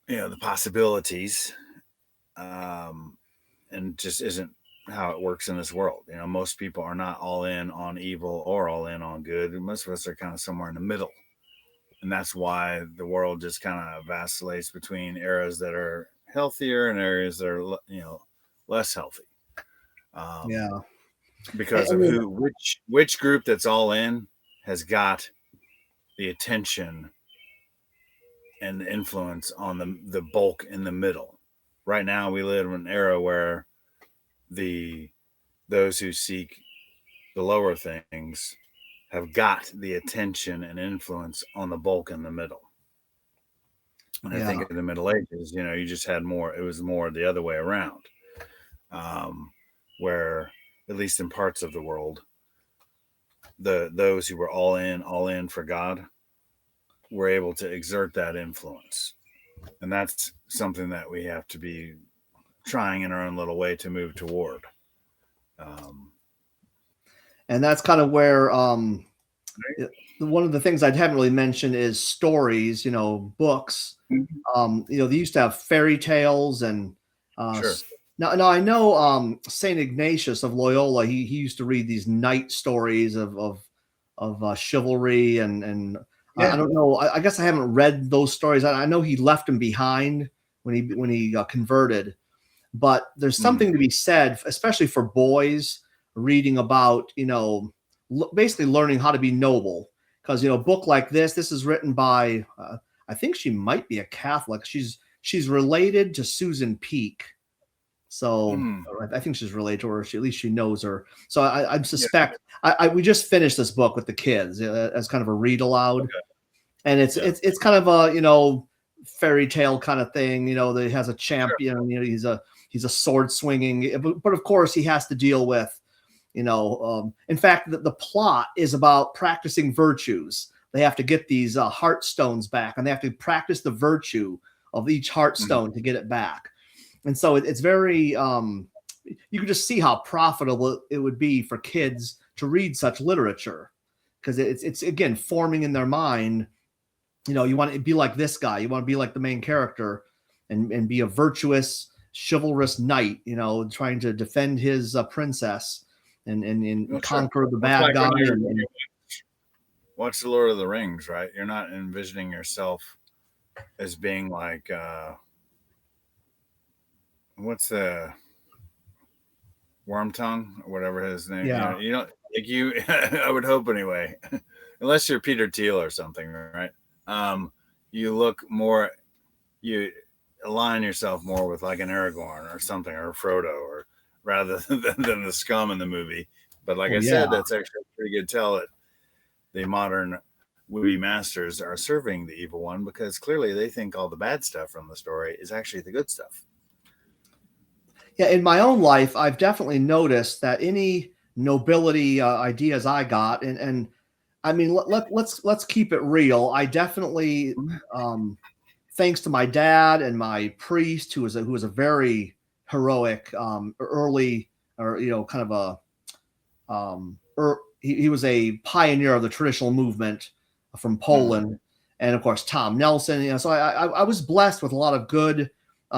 B: the possibilities, um, and just isn't how it works in this world. Most people are not all in on evil or all in on good. Most of us are kind of somewhere in the middle. And that's why the world just kind of vacillates between eras that are healthier and areas that are less healthy, um,
A: yeah. I
B: because of
A: mean,
B: which group that's all in has got the attention and the influence on the bulk in the middle. Right now we live in an era where the those who seek the lower things have got the attention and influence on the bulk in the middle. And I think
A: yeah.
B: in the Middle Ages, you just had more. It was more the other way around, um, where at least in parts of the world, those who were all in for God, were able to exert that influence, and that's something that we have to be trying in our own little way to move toward. Um,
A: And that's kind of where one of the things I haven't really mentioned is stories, books. They used to have fairy tales and uh,
B: sure.
A: now I know Saint Ignatius of Loyola. He used to read these knight stories of chivalry and I
B: Yeah.
A: don't know. I guess I haven't read those stories. I know he left them behind when he converted, but there's
B: Mm.
A: something to be said, especially for boys, reading about basically learning how to be noble. because a book like this is written by I think she might be a Catholic. She's related to Susan Peake, so
B: Mm.
A: I think she's related to her. At least she knows her. So I
B: Yeah.
A: suspect we just finished this book with the kids as kind of a read aloud,
B: Okay.
A: and it's
B: Yeah.
A: it's kind of a fairy tale kind of thing. That he has a
B: Sure.
A: champion. He's a sword swinging, but of course he has to deal with in fact, the plot is about practicing virtues. They have to get these heart stones back, and they have to practice the virtue of each heart
B: Mm-hmm.
A: stone to get it back. And so it's very, you can just see how profitable it would be for kids to read such literature, because it's again forming in their mind. You want to be like this guy. You want to be like the main character, and be a virtuous, chivalrous knight. Trying to defend his princess and
B: Well, sure.
A: conquer the
B: Well, it's
A: bad
B: like
A: guy.
B: when you watch The Lord of the Rings, right? You're not envisioning yourself as being like what's the Worm Tongue or whatever his name.
A: Yeah.
B: You don't like you. I would hope anyway, unless you're Peter Thiel or something, right? You look more. You align yourself more with like an Aragorn or something, or Frodo, or rather than the scum in the movie. But like
A: Oh
B: I
A: yeah.
B: said, that's actually a pretty good tell that the modern movie masters are serving the evil one, because clearly they think all the bad stuff from the story is actually the good stuff.
A: Yeah. In my own life, I've definitely noticed that any nobility ideas I got, and I mean, let's keep it real. I definitely, thanks to my dad and my priest, who was a very heroic early, or kind of he was a pioneer of the traditional movement from Poland,
B: Mm-hmm.
A: and of course Tom Nelson. So I was blessed with a lot of good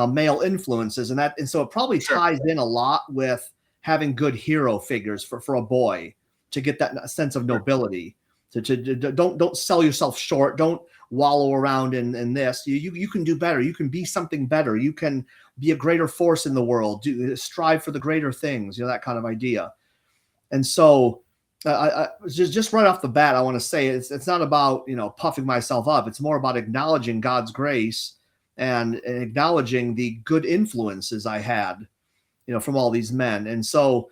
A: male influences, and so it probably
B: Sure.
A: ties in a lot with having good hero figures for a boy, to get that sense of nobility. To don't sell yourself short. Don't wallow around in this. You can do better. You can be something better. You can be a greater force in the world. Strive for the greater things. That kind of idea. And so, just right off the bat, I want to say it's not about puffing myself up. It's more about acknowledging God's grace, and acknowledging the good influences I had, from all these men. And so,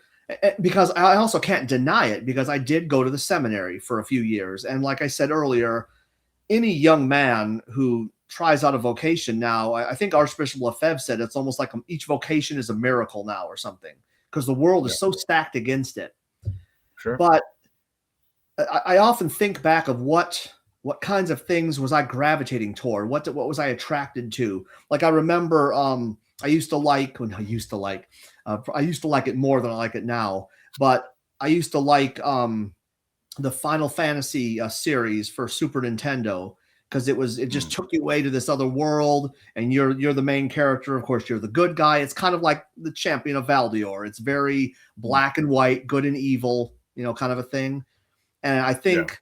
A: because I also can't deny it, because I did go to the seminary for a few years, and like I said earlier, any young man who tries out a vocation now, I think Archbishop Lefebvre said it's almost like each vocation is a miracle now or something, because the world is so stacked against it.
B: Sure.
A: But I often think back of what kinds of things was I gravitating toward? What was I attracted to? Like I remember, I used to like it more than I like it now. But I used to like the Final Fantasy series for Super Nintendo, because it just took you away to this other world, and you're the main character. Of course, you're the good guy. It's kind of like the Champion of Valdior. It's very black and white, good and evil, kind of a thing. And I think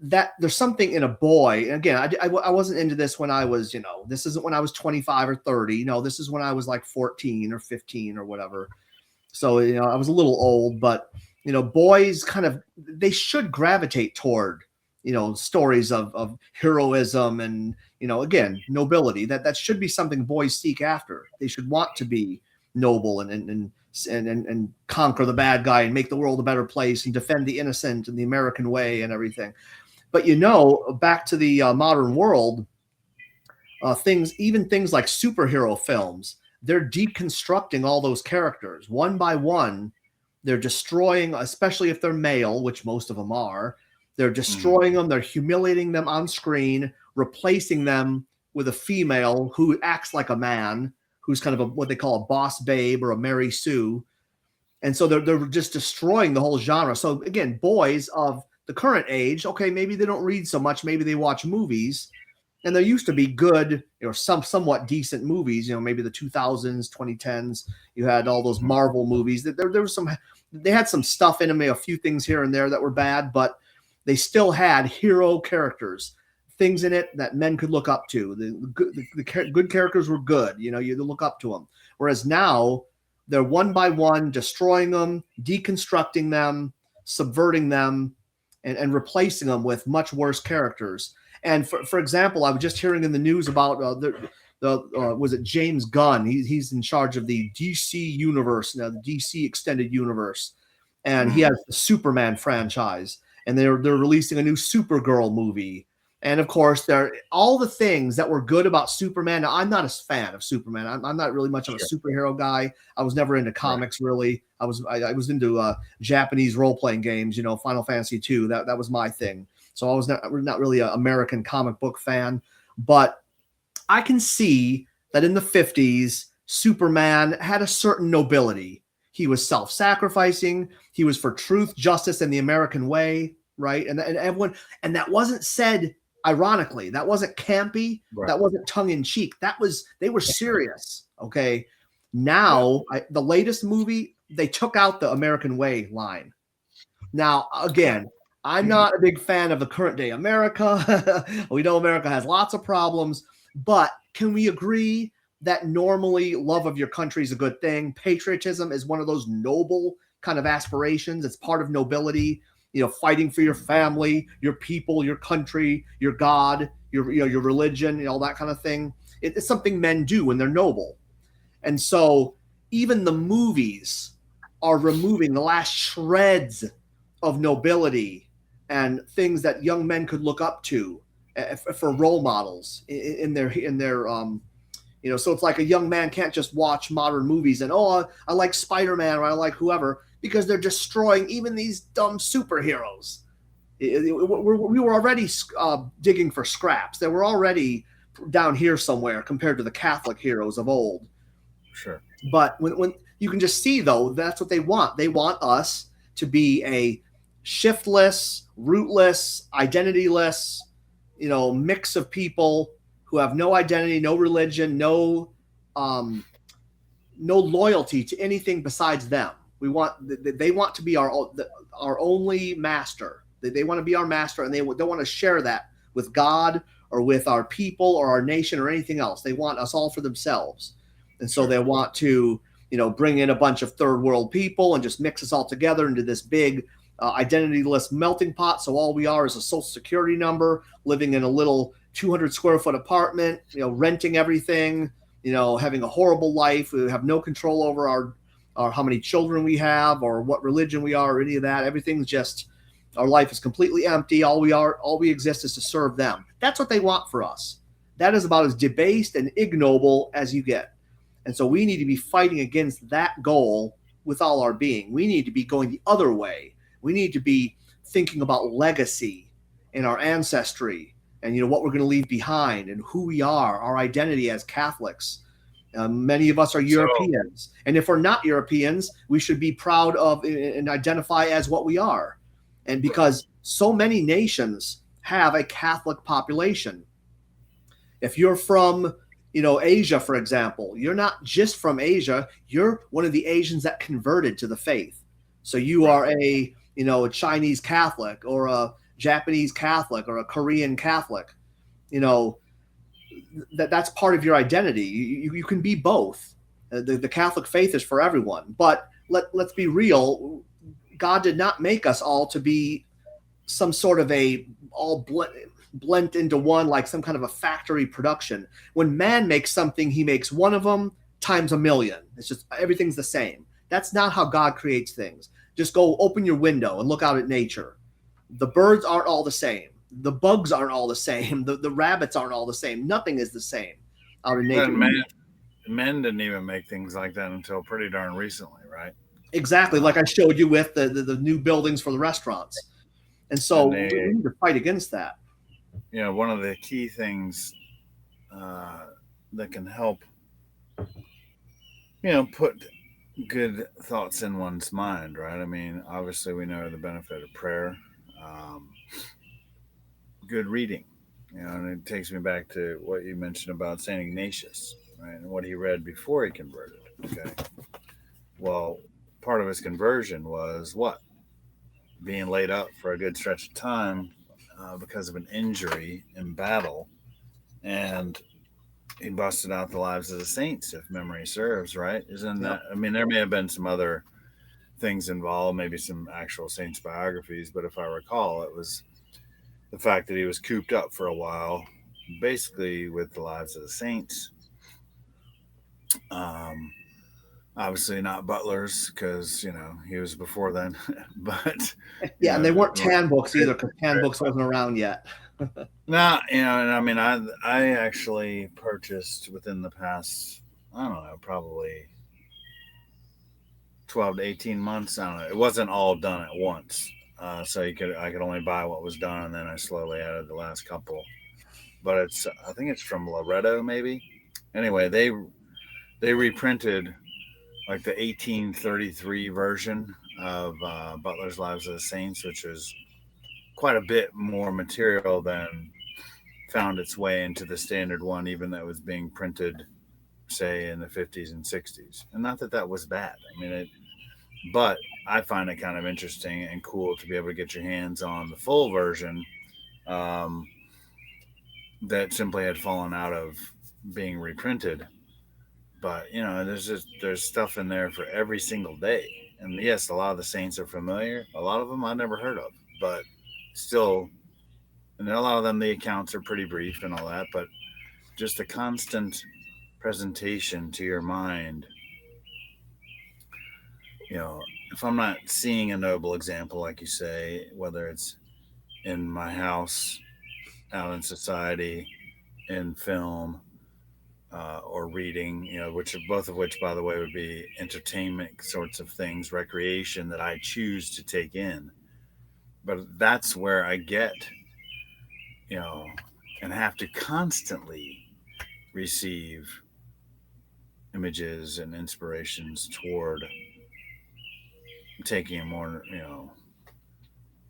A: that there's something in a boy. And again, I wasn't into this when I was, this isn't when I was 25 or 30. This is when I was like 14 or 15 or whatever. So, I was a little old, but, boys they should gravitate toward, stories of heroism and, again, nobility. That should be something boys seek after. They should want to be noble and conquer the bad guy and make the world a better place and defend the innocent and the American way and everything. But, back to the modern world, things like superhero films, they're deconstructing all those characters one by one. They're destroying, especially if they're male, which most of them are. They're destroying them. They're humiliating them on screen, replacing them with a female who acts like a man, who's kind of what they call a boss babe or a Mary Sue. And so they're just destroying the whole genre. So again, boys of the current age, okay, maybe they don't read so much, maybe they watch movies. And there used to be good, somewhat decent movies, maybe the 2000s, 2010s. You had all those Marvel movies. There was they had some stuff in them, a few things here and there that were bad, but they still had hero characters, things in it that men could look up to. The good characters were good, you look up to them. Whereas now, they're one by one destroying them, deconstructing them, subverting them, and replacing them with much worse characters. And for example, I was just hearing in the news about the was it James Gunn? He's in charge of the DC universe now, the DC extended universe, and he
B: Mm,
A: has the Superman franchise, and they're releasing a new Supergirl movie. And of course, there all the things that were good about Superman. Now, I'm not a fan of Superman. I'm not really much of a
B: sure.
A: superhero guy. I was never into
B: Right.
A: comics really. I was into Japanese role playing games. You know, Final Fantasy 2. That was my thing. So I was not really an American comic book fan, but I can see that in the 50s, Superman had a certain nobility. He was self sacrificing, he was for truth, justice, and the American way, right? And everyone, and that wasn't said ironically, that wasn't campy,
B: Right.
A: that wasn't tongue in cheek, they were serious, okay?
B: Yeah.
A: Now, the latest movie, they took out the American way line. Now,
B: Yeah.
A: again, I'm not a big fan of the current day America. We know America has lots of problems, but can we agree that normally love of your country is a good thing? Patriotism is one of those noble kind of aspirations. It's part of nobility. You know, fighting for your family, your people, your country, your God, your religion, all that kind of thing. It's something men do when they're noble. And so even the movies are removing the last shreds of nobility and things that young men could look up to for role models in their. So it's like a young man can't just watch modern movies and I like Spider-Man or I like whoever because they're destroying even these dumb superheroes. We were already digging for scraps. They were already down here somewhere compared to the Catholic heroes of old.
B: Sure.
A: But when you can just see though, that's what they want. They want us to be a shiftless, rootless, identityless, mix of people who have no identity, no religion, um, no loyalty to anything besides them. They want to be our only master. They want to be our master, and they don't want to share that with God or with our people or our nation or anything else. They want us all for themselves, and so
B: Sure.
A: they want to bring in a bunch of third world people and just mix us all together into this big identityless melting pot. So all we are is a social security number, living in a little 200 square foot apartment, renting everything, having a horrible life. We have no control over our how many children we have or what religion we are or any of that. Everything's just our life is completely empty. All we exist is to serve them. That's what they want for us. That is about as debased and ignoble as you get. And so we need to be fighting against that goal with all our being. We need to be going the other way. We need to be thinking about legacy and our ancestry and what we're going to leave behind and who we are, our identity as Catholics. Many of us are
B: So,
A: Europeans, and if we're not Europeans, we should be proud of and identify as what we are. And
B: right.
A: because so many nations have a Catholic population, if you're from Asia, for example, you're not just from Asia, you're one of the Asians that converted to the faith. So you
B: Right.
A: are a Chinese Catholic or a Japanese Catholic or a Korean Catholic. you know that's part of your identity. You can be both. The Catholic faith is for everyone, but let's be real. God did not make us all to be some sort of a all blend into one, like some kind of a factory production. When man makes something, he makes one of them times a million. It's just everything's the same. That's not how God creates things. Just go open your window and look out at nature. The birds aren't all the same. The bugs aren't all the same. The rabbits aren't all the same. Nothing is the same out in nature.
B: And men didn't even make things like that until pretty darn recently, right?
A: Exactly,
B: Uh,
A: like I showed you with the new buildings for the restaurants. And so
B: and
A: we need to fight against that.
B: one of the key things uh, that can help, put good thoughts in one's mind, right? I mean, obviously, we know the benefit of prayer, um, good reading, and it takes me back to what you mentioned about Saint Ignatius, right, and what he read before he converted. Okay, well, part of his conversion was what? Being laid up for a good stretch of time because of an injury in battle, and he busted out the lives of the saints, if memory serves, right? Isn't
A: Yep.
B: that? I mean, there may have been some other things involved, maybe some actual saints biographies, but if I recall, it was the fact that he was cooped up for a while, basically with the lives of the saints. Um, Obviously not Butler's because he was before then, but you
A: Yeah, and they
B: know,
A: weren't tan books either because tan books
B: but
A: wasn't around yet.
B: nah, and I mean, I actually purchased within the past, I don't know, probably 12 to 18 months. I don't know. It wasn't all done at once, so I could only buy what was done, and then I slowly added the last couple. But I think it's from Loretto, maybe. Anyway, they reprinted like the 1833 version of Butler's Lives of the Saints, which is quite a bit more material than found its way into the standard one, even that was being printed, say, in the 50s and 60s. And not that that was bad. I mean, but I find it kind of interesting and cool to be able to get your hands on the full version um, that simply had fallen out of being reprinted. But there's stuff in there for every single day. And yes, a lot of the saints are familiar. A lot of them I never heard of, but still, and a lot of them the accounts are pretty brief and all that. But just a constant presentation to your mind. You know, if I'm not seeing a noble example, like you say, whether it's in my house, out in society, in film, or reading, which both of which, by the way, would be entertainment sorts of things, recreation that I choose to take in. But that's where I get, you know, and have to constantly receive images and inspirations toward taking a more,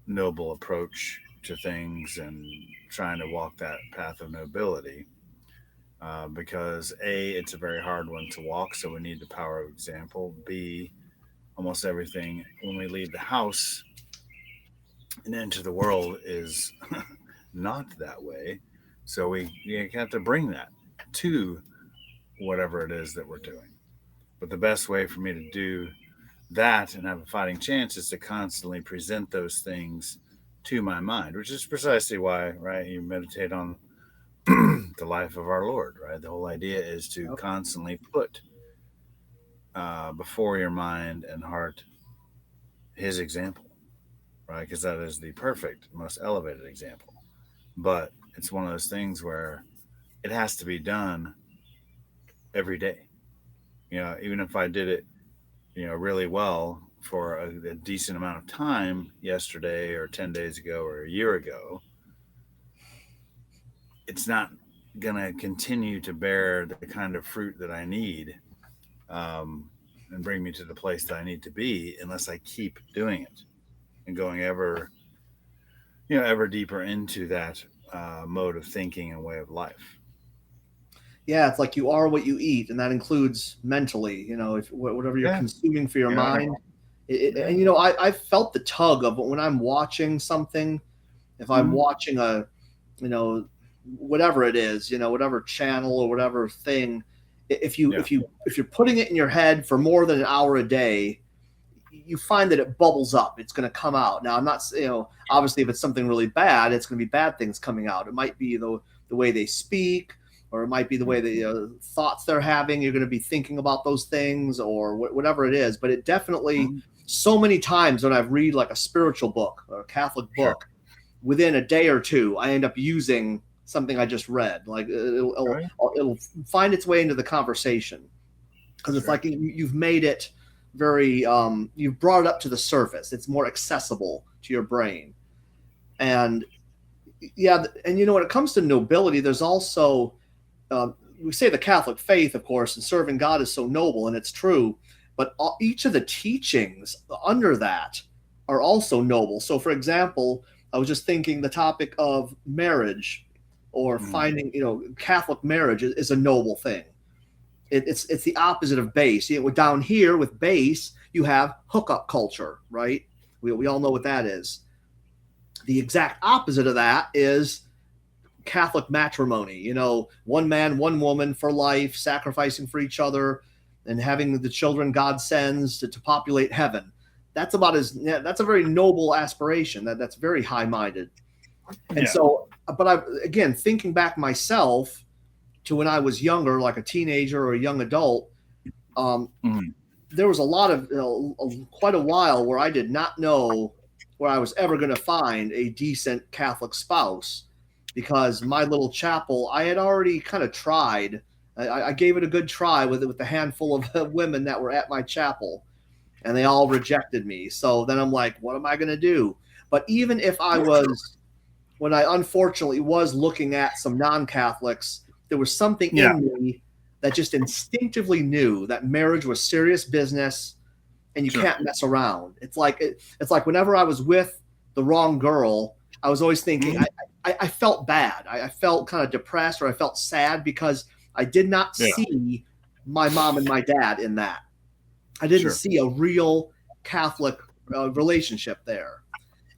B: noble approach to things and trying to walk that path of nobility. Because A, it's a very hard one to walk, so we need the power of example. B, almost everything when we leave the house and enter the world is not that way. So we have to bring that to whatever it is that we're doing. But the best way for me to do that and have a fighting chance is to constantly present those things to my mind, which is precisely why, right, you meditate on the life of our Lord, right? The whole idea is to
A: Yep.
B: constantly put before your mind and heart his example, right? Because that is the perfect, most elevated example. But it's one of those things where it has to be done every day. Even if I did it, really well for a decent amount of time yesterday or 10 days ago or a year ago, it's not going to continue to bear the kind of fruit that I need um, and bring me to the place that I need to be unless I keep doing it and going ever deeper into that mode of thinking and way of life.
A: Yeah, it's like you are what you eat, and that includes mentally. If whatever you're
B: Yeah,
A: consuming for your
B: yeah,
A: mind.
B: yeah.
A: And I felt the tug of when I'm watching something. If I'm
B: Mm-hmm.
A: watching you know, whatever it is, whatever channel or whatever thing,
B: Yeah.
A: if you're putting it in your head for more than an hour a day, you find that it bubbles up. It's going to come out. Now, I'm not, obviously, if it's something really bad, it's going to be bad things coming out. It might be the way they speak, or it might be the way the thoughts they're having. You're going to be thinking about those things, or whatever it is. But it definitely,
B: Mm-hmm.
A: so many times when I've read like a spiritual book or a Catholic
B: Sure.
A: book, within a day or two, I end up using something I just read. Like
B: Right.
A: it'll find its way into the conversation because it's
B: Sure.
A: like you've made it very you've brought it up to the surface. It's more accessible to your brain. And yeah, and when it comes to nobility, there's also we say the Catholic faith, of course, and serving God is so noble, and it's true. But each of the teachings under that are also noble. So, for example, I was just thinking the topic of marriage or
B: Mm-hmm.
A: finding, Catholic marriage is a noble thing. It's the opposite of base. Down here with base, you have hookup culture, right? We all know what that is. The exact opposite of that is Catholic matrimony. One man, one woman for life, sacrificing for each other, and having the children God sends to populate heaven. That's about as that's a very noble aspiration. That's very high minded. And
B: Yeah.
A: so, but I again thinking back myself to when I was younger, like a teenager or a young adult, um,
B: Mhm.
A: there was a lot of quite a while where I did not know where I was ever going to find a decent Catholic spouse because my little chapel I had already kind of tried. I gave it a good try with a handful of women that were at my chapel, and they all rejected me. So then I'm like, what am I going to do? But even if I was, when I unfortunately was looking at some non-Catholics, there was something
B: Yeah.
A: in me that just instinctively knew that marriage was serious business and you
B: Sure.
A: can't mess around. It's like whenever I was with the wrong girl, I was always thinking
B: Mhm.
A: I felt bad. I felt kind of depressed or I felt sad because I did not
B: Yeah.
A: see my mom and my dad in that. I didn't
B: Sure.
A: see a real Catholic relationship there.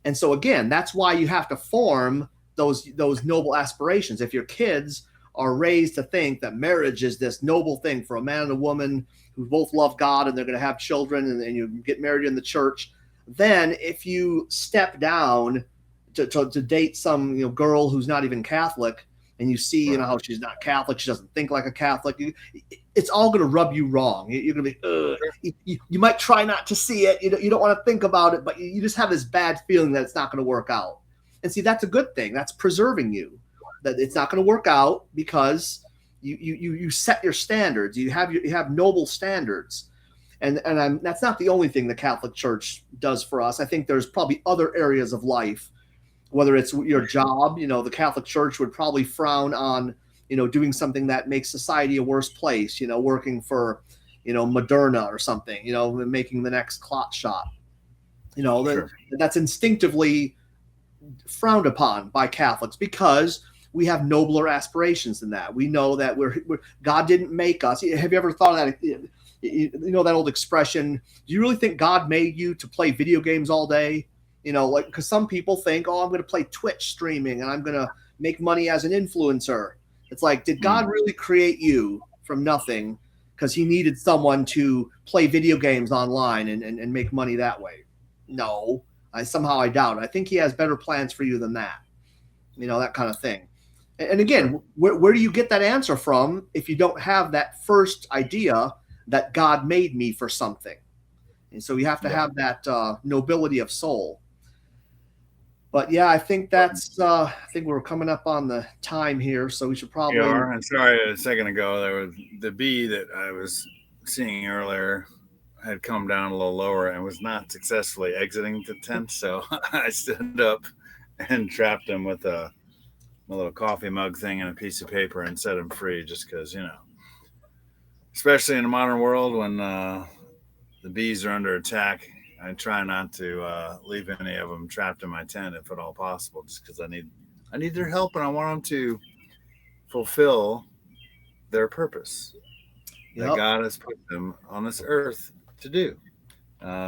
A: And so again, that's why you have to form those noble aspirations. If your kids are raised to think that marriage is this noble thing for a man and a woman who both love God and they're going to have children and you get married in the church, then if you step down to date some girl who's not even Catholic and you see
B: Right.
A: how she's not Catholic, she doesn't think like a Catholic, it's all going to rub you wrong. You're going to be you might try not to see it. You don't want to think about it, but you just have this bad feeling that it's not going to work out. And see, that's a good thing. That's preserving you. That it's not going to work out because you set your standards. You have noble standards. And that's not the only thing the Catholic Church does for us. I think there's probably other areas of life, whether it's your job. The Catholic Church would probably frown on doing something that makes society a worse place. Working for Moderna or something. Making the next clot shot.
B: Sure.
A: That's instinctively frowned upon by Catholics because we have nobler aspirations than that. We know that God didn't make us. Have you ever thought of that? That old expression. Do you really think God made you to play video games all day? Like because some people think, oh, I'm going to play Twitch streaming and I'm going to make money as an influencer. It's like, did God
B: Mm.
A: really create you from nothing because he needed someone to play video games online and make money that way? No, I doubt it. I think he has better plans for you than that. That kind of thing. And
B: Sure.
A: again, where do you get that answer from if you don't have that first idea that God made me for something? And so you have to
B: Yeah.
A: have that nobility of soul. But yeah, I think I think we're coming up on the time here, so we should
B: You
A: probably.
B: are. And sorry, a second ago, there was the bee that I was seeing earlier had come down a little lower and was not successfully exiting the tent. So I stood up and trapped him with a little coffee mug thing and a piece of paper and set him free just because, especially in the modern world when the bees are under attack, I try not to leave any of them trapped in my tent if at all possible, just because I need their help and I want them to fulfill their purpose that
A: Yep.
B: God has put them on this earth to do,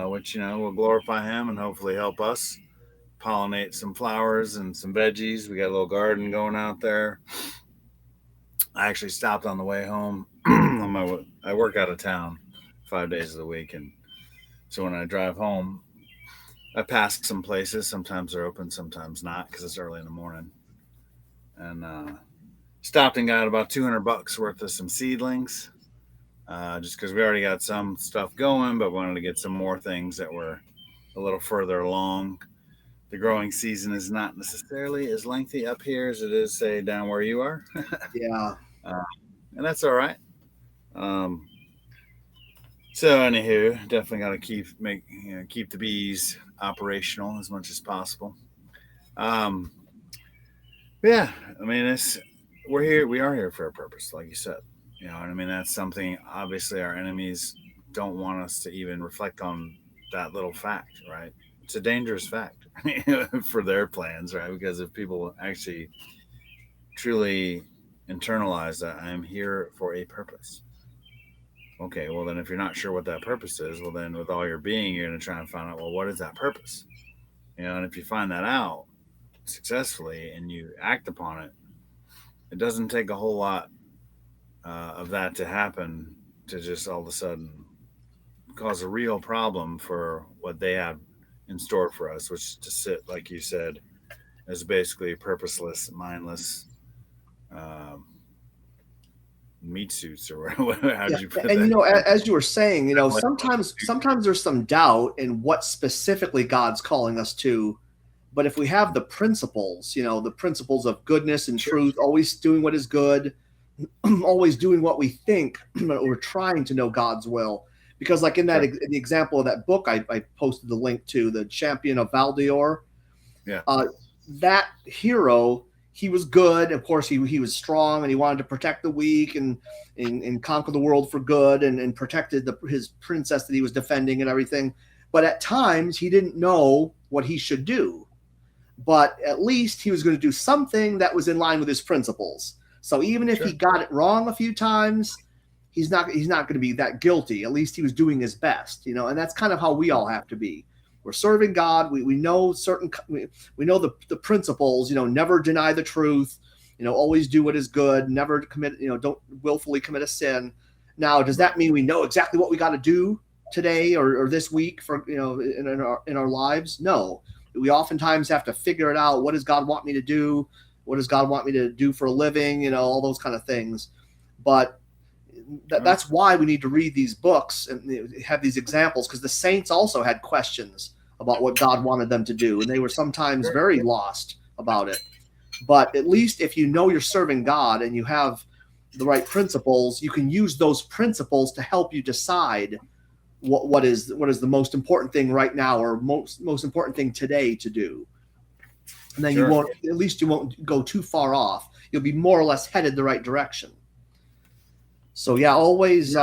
B: which will glorify Him and hopefully help us pollinate some flowers and some veggies. We got a little garden going out there. I actually stopped on the way home. I work out of town 5 days of the week, and so when I drive home, I pass some places. Sometimes they're open, sometimes not, because it's early in the morning. And stopped and got about $200 worth of some seedlings, just because we already got some stuff going, but wanted to get some more things that were a little further along. The growing season is not necessarily as lengthy up here as it is, say, down where you are,
A: Yeah.
B: uh, and that's all right. Um, so, anywho, definitely got to keep the bees operational as much as possible. Um, yeah, I mean, we're here. We are here for a purpose, like you said. And I mean that's something. Obviously, our enemies don't want us to even reflect on that little fact, right? It's a dangerous fact for their plans, right? Because if people actually truly internalize that I am here for a purpose. Okay, well then if you're not sure what that purpose is, well then with all your being, you're going to try and find out, well, what is that purpose? And if you find that out successfully and you act upon it, it doesn't take a whole lot of that to happen to just all of a sudden cause a real problem for what they have in store for us, which is to sit, like you said, as basically purposeless, mindless um, meat suits, or how
A: Yeah,
B: did you put
A: and
B: that?
A: as you were saying,
B: Like,
A: sometimes there's some doubt in what specifically God's calling us to. But if we have the principles, the principles of goodness and
B: sure,
A: truth, always doing what is good, always doing what we think, we're trying to know God's will. Because, like in
B: sure,
A: the example of that book I posted the link to, the Champion of Valdior,
B: yeah,
A: uh, that hero, he was good. Of course, he was strong and he wanted to protect the weak and conquer the world for good and protected his princess that he was defending and everything. But at times, he didn't know what he should do, but at least he was going to do something that was in line with his principles. So even if he
B: sure,
A: got it wrong a few times, he's not going to be that guilty. At least he was doing his best, and that's kind of how we all have to be. We're serving God. We know we know the principles, never deny the truth, always do what is good, never commit, don't willfully commit a sin. Now, does
B: right,
A: that mean we know exactly what we got to do today or this week for, in our lives? No, we oftentimes have to figure it out. What does God want me to do? What does God want me to do for a living? All those kind of things. But
B: right,
A: that's why we need to read these books and have these examples, because the saints also had questions about what God wanted them to do, and they were sometimes
B: sure,
A: very lost about it. But at least if you know you're serving God and you have the right principles, you can use those principles to help you decide what is the most important thing right now, or most important thing today to do. And then
B: sure,
A: at least you won't go too far off. You'll be more or less headed the right direction. So yeah, always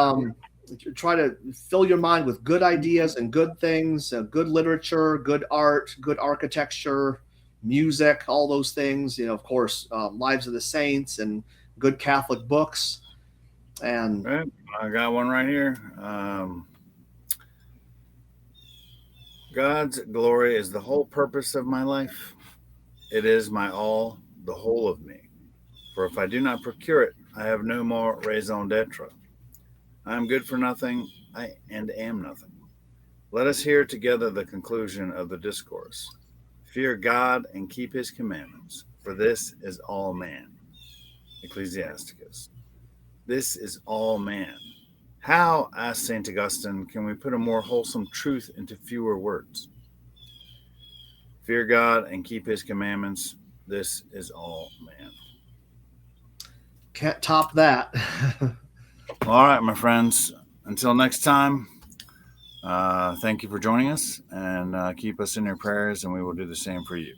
A: try to fill your mind with good ideas and good things, good literature, good art, good architecture, music, all those things. Of course, Lives of the Saints and good Catholic books. And
B: right. I got one right here. God's glory is the whole purpose of my life. It is my all, the whole of me. For if I do not procure it, I have no more raison d'etre. I am good for nothing, and am nothing. Let us hear together the conclusion of the discourse. Fear God and keep his commandments, for this is all man. Ecclesiasticus. This is all man. How, asked St. Augustine, can we put a more wholesome truth into fewer words? Fear God and keep his commandments. This is all man.
A: can't top that.
B: All right, my friends. Until next time, thank you for joining us, and keep us in your prayers, and we will do the same for you.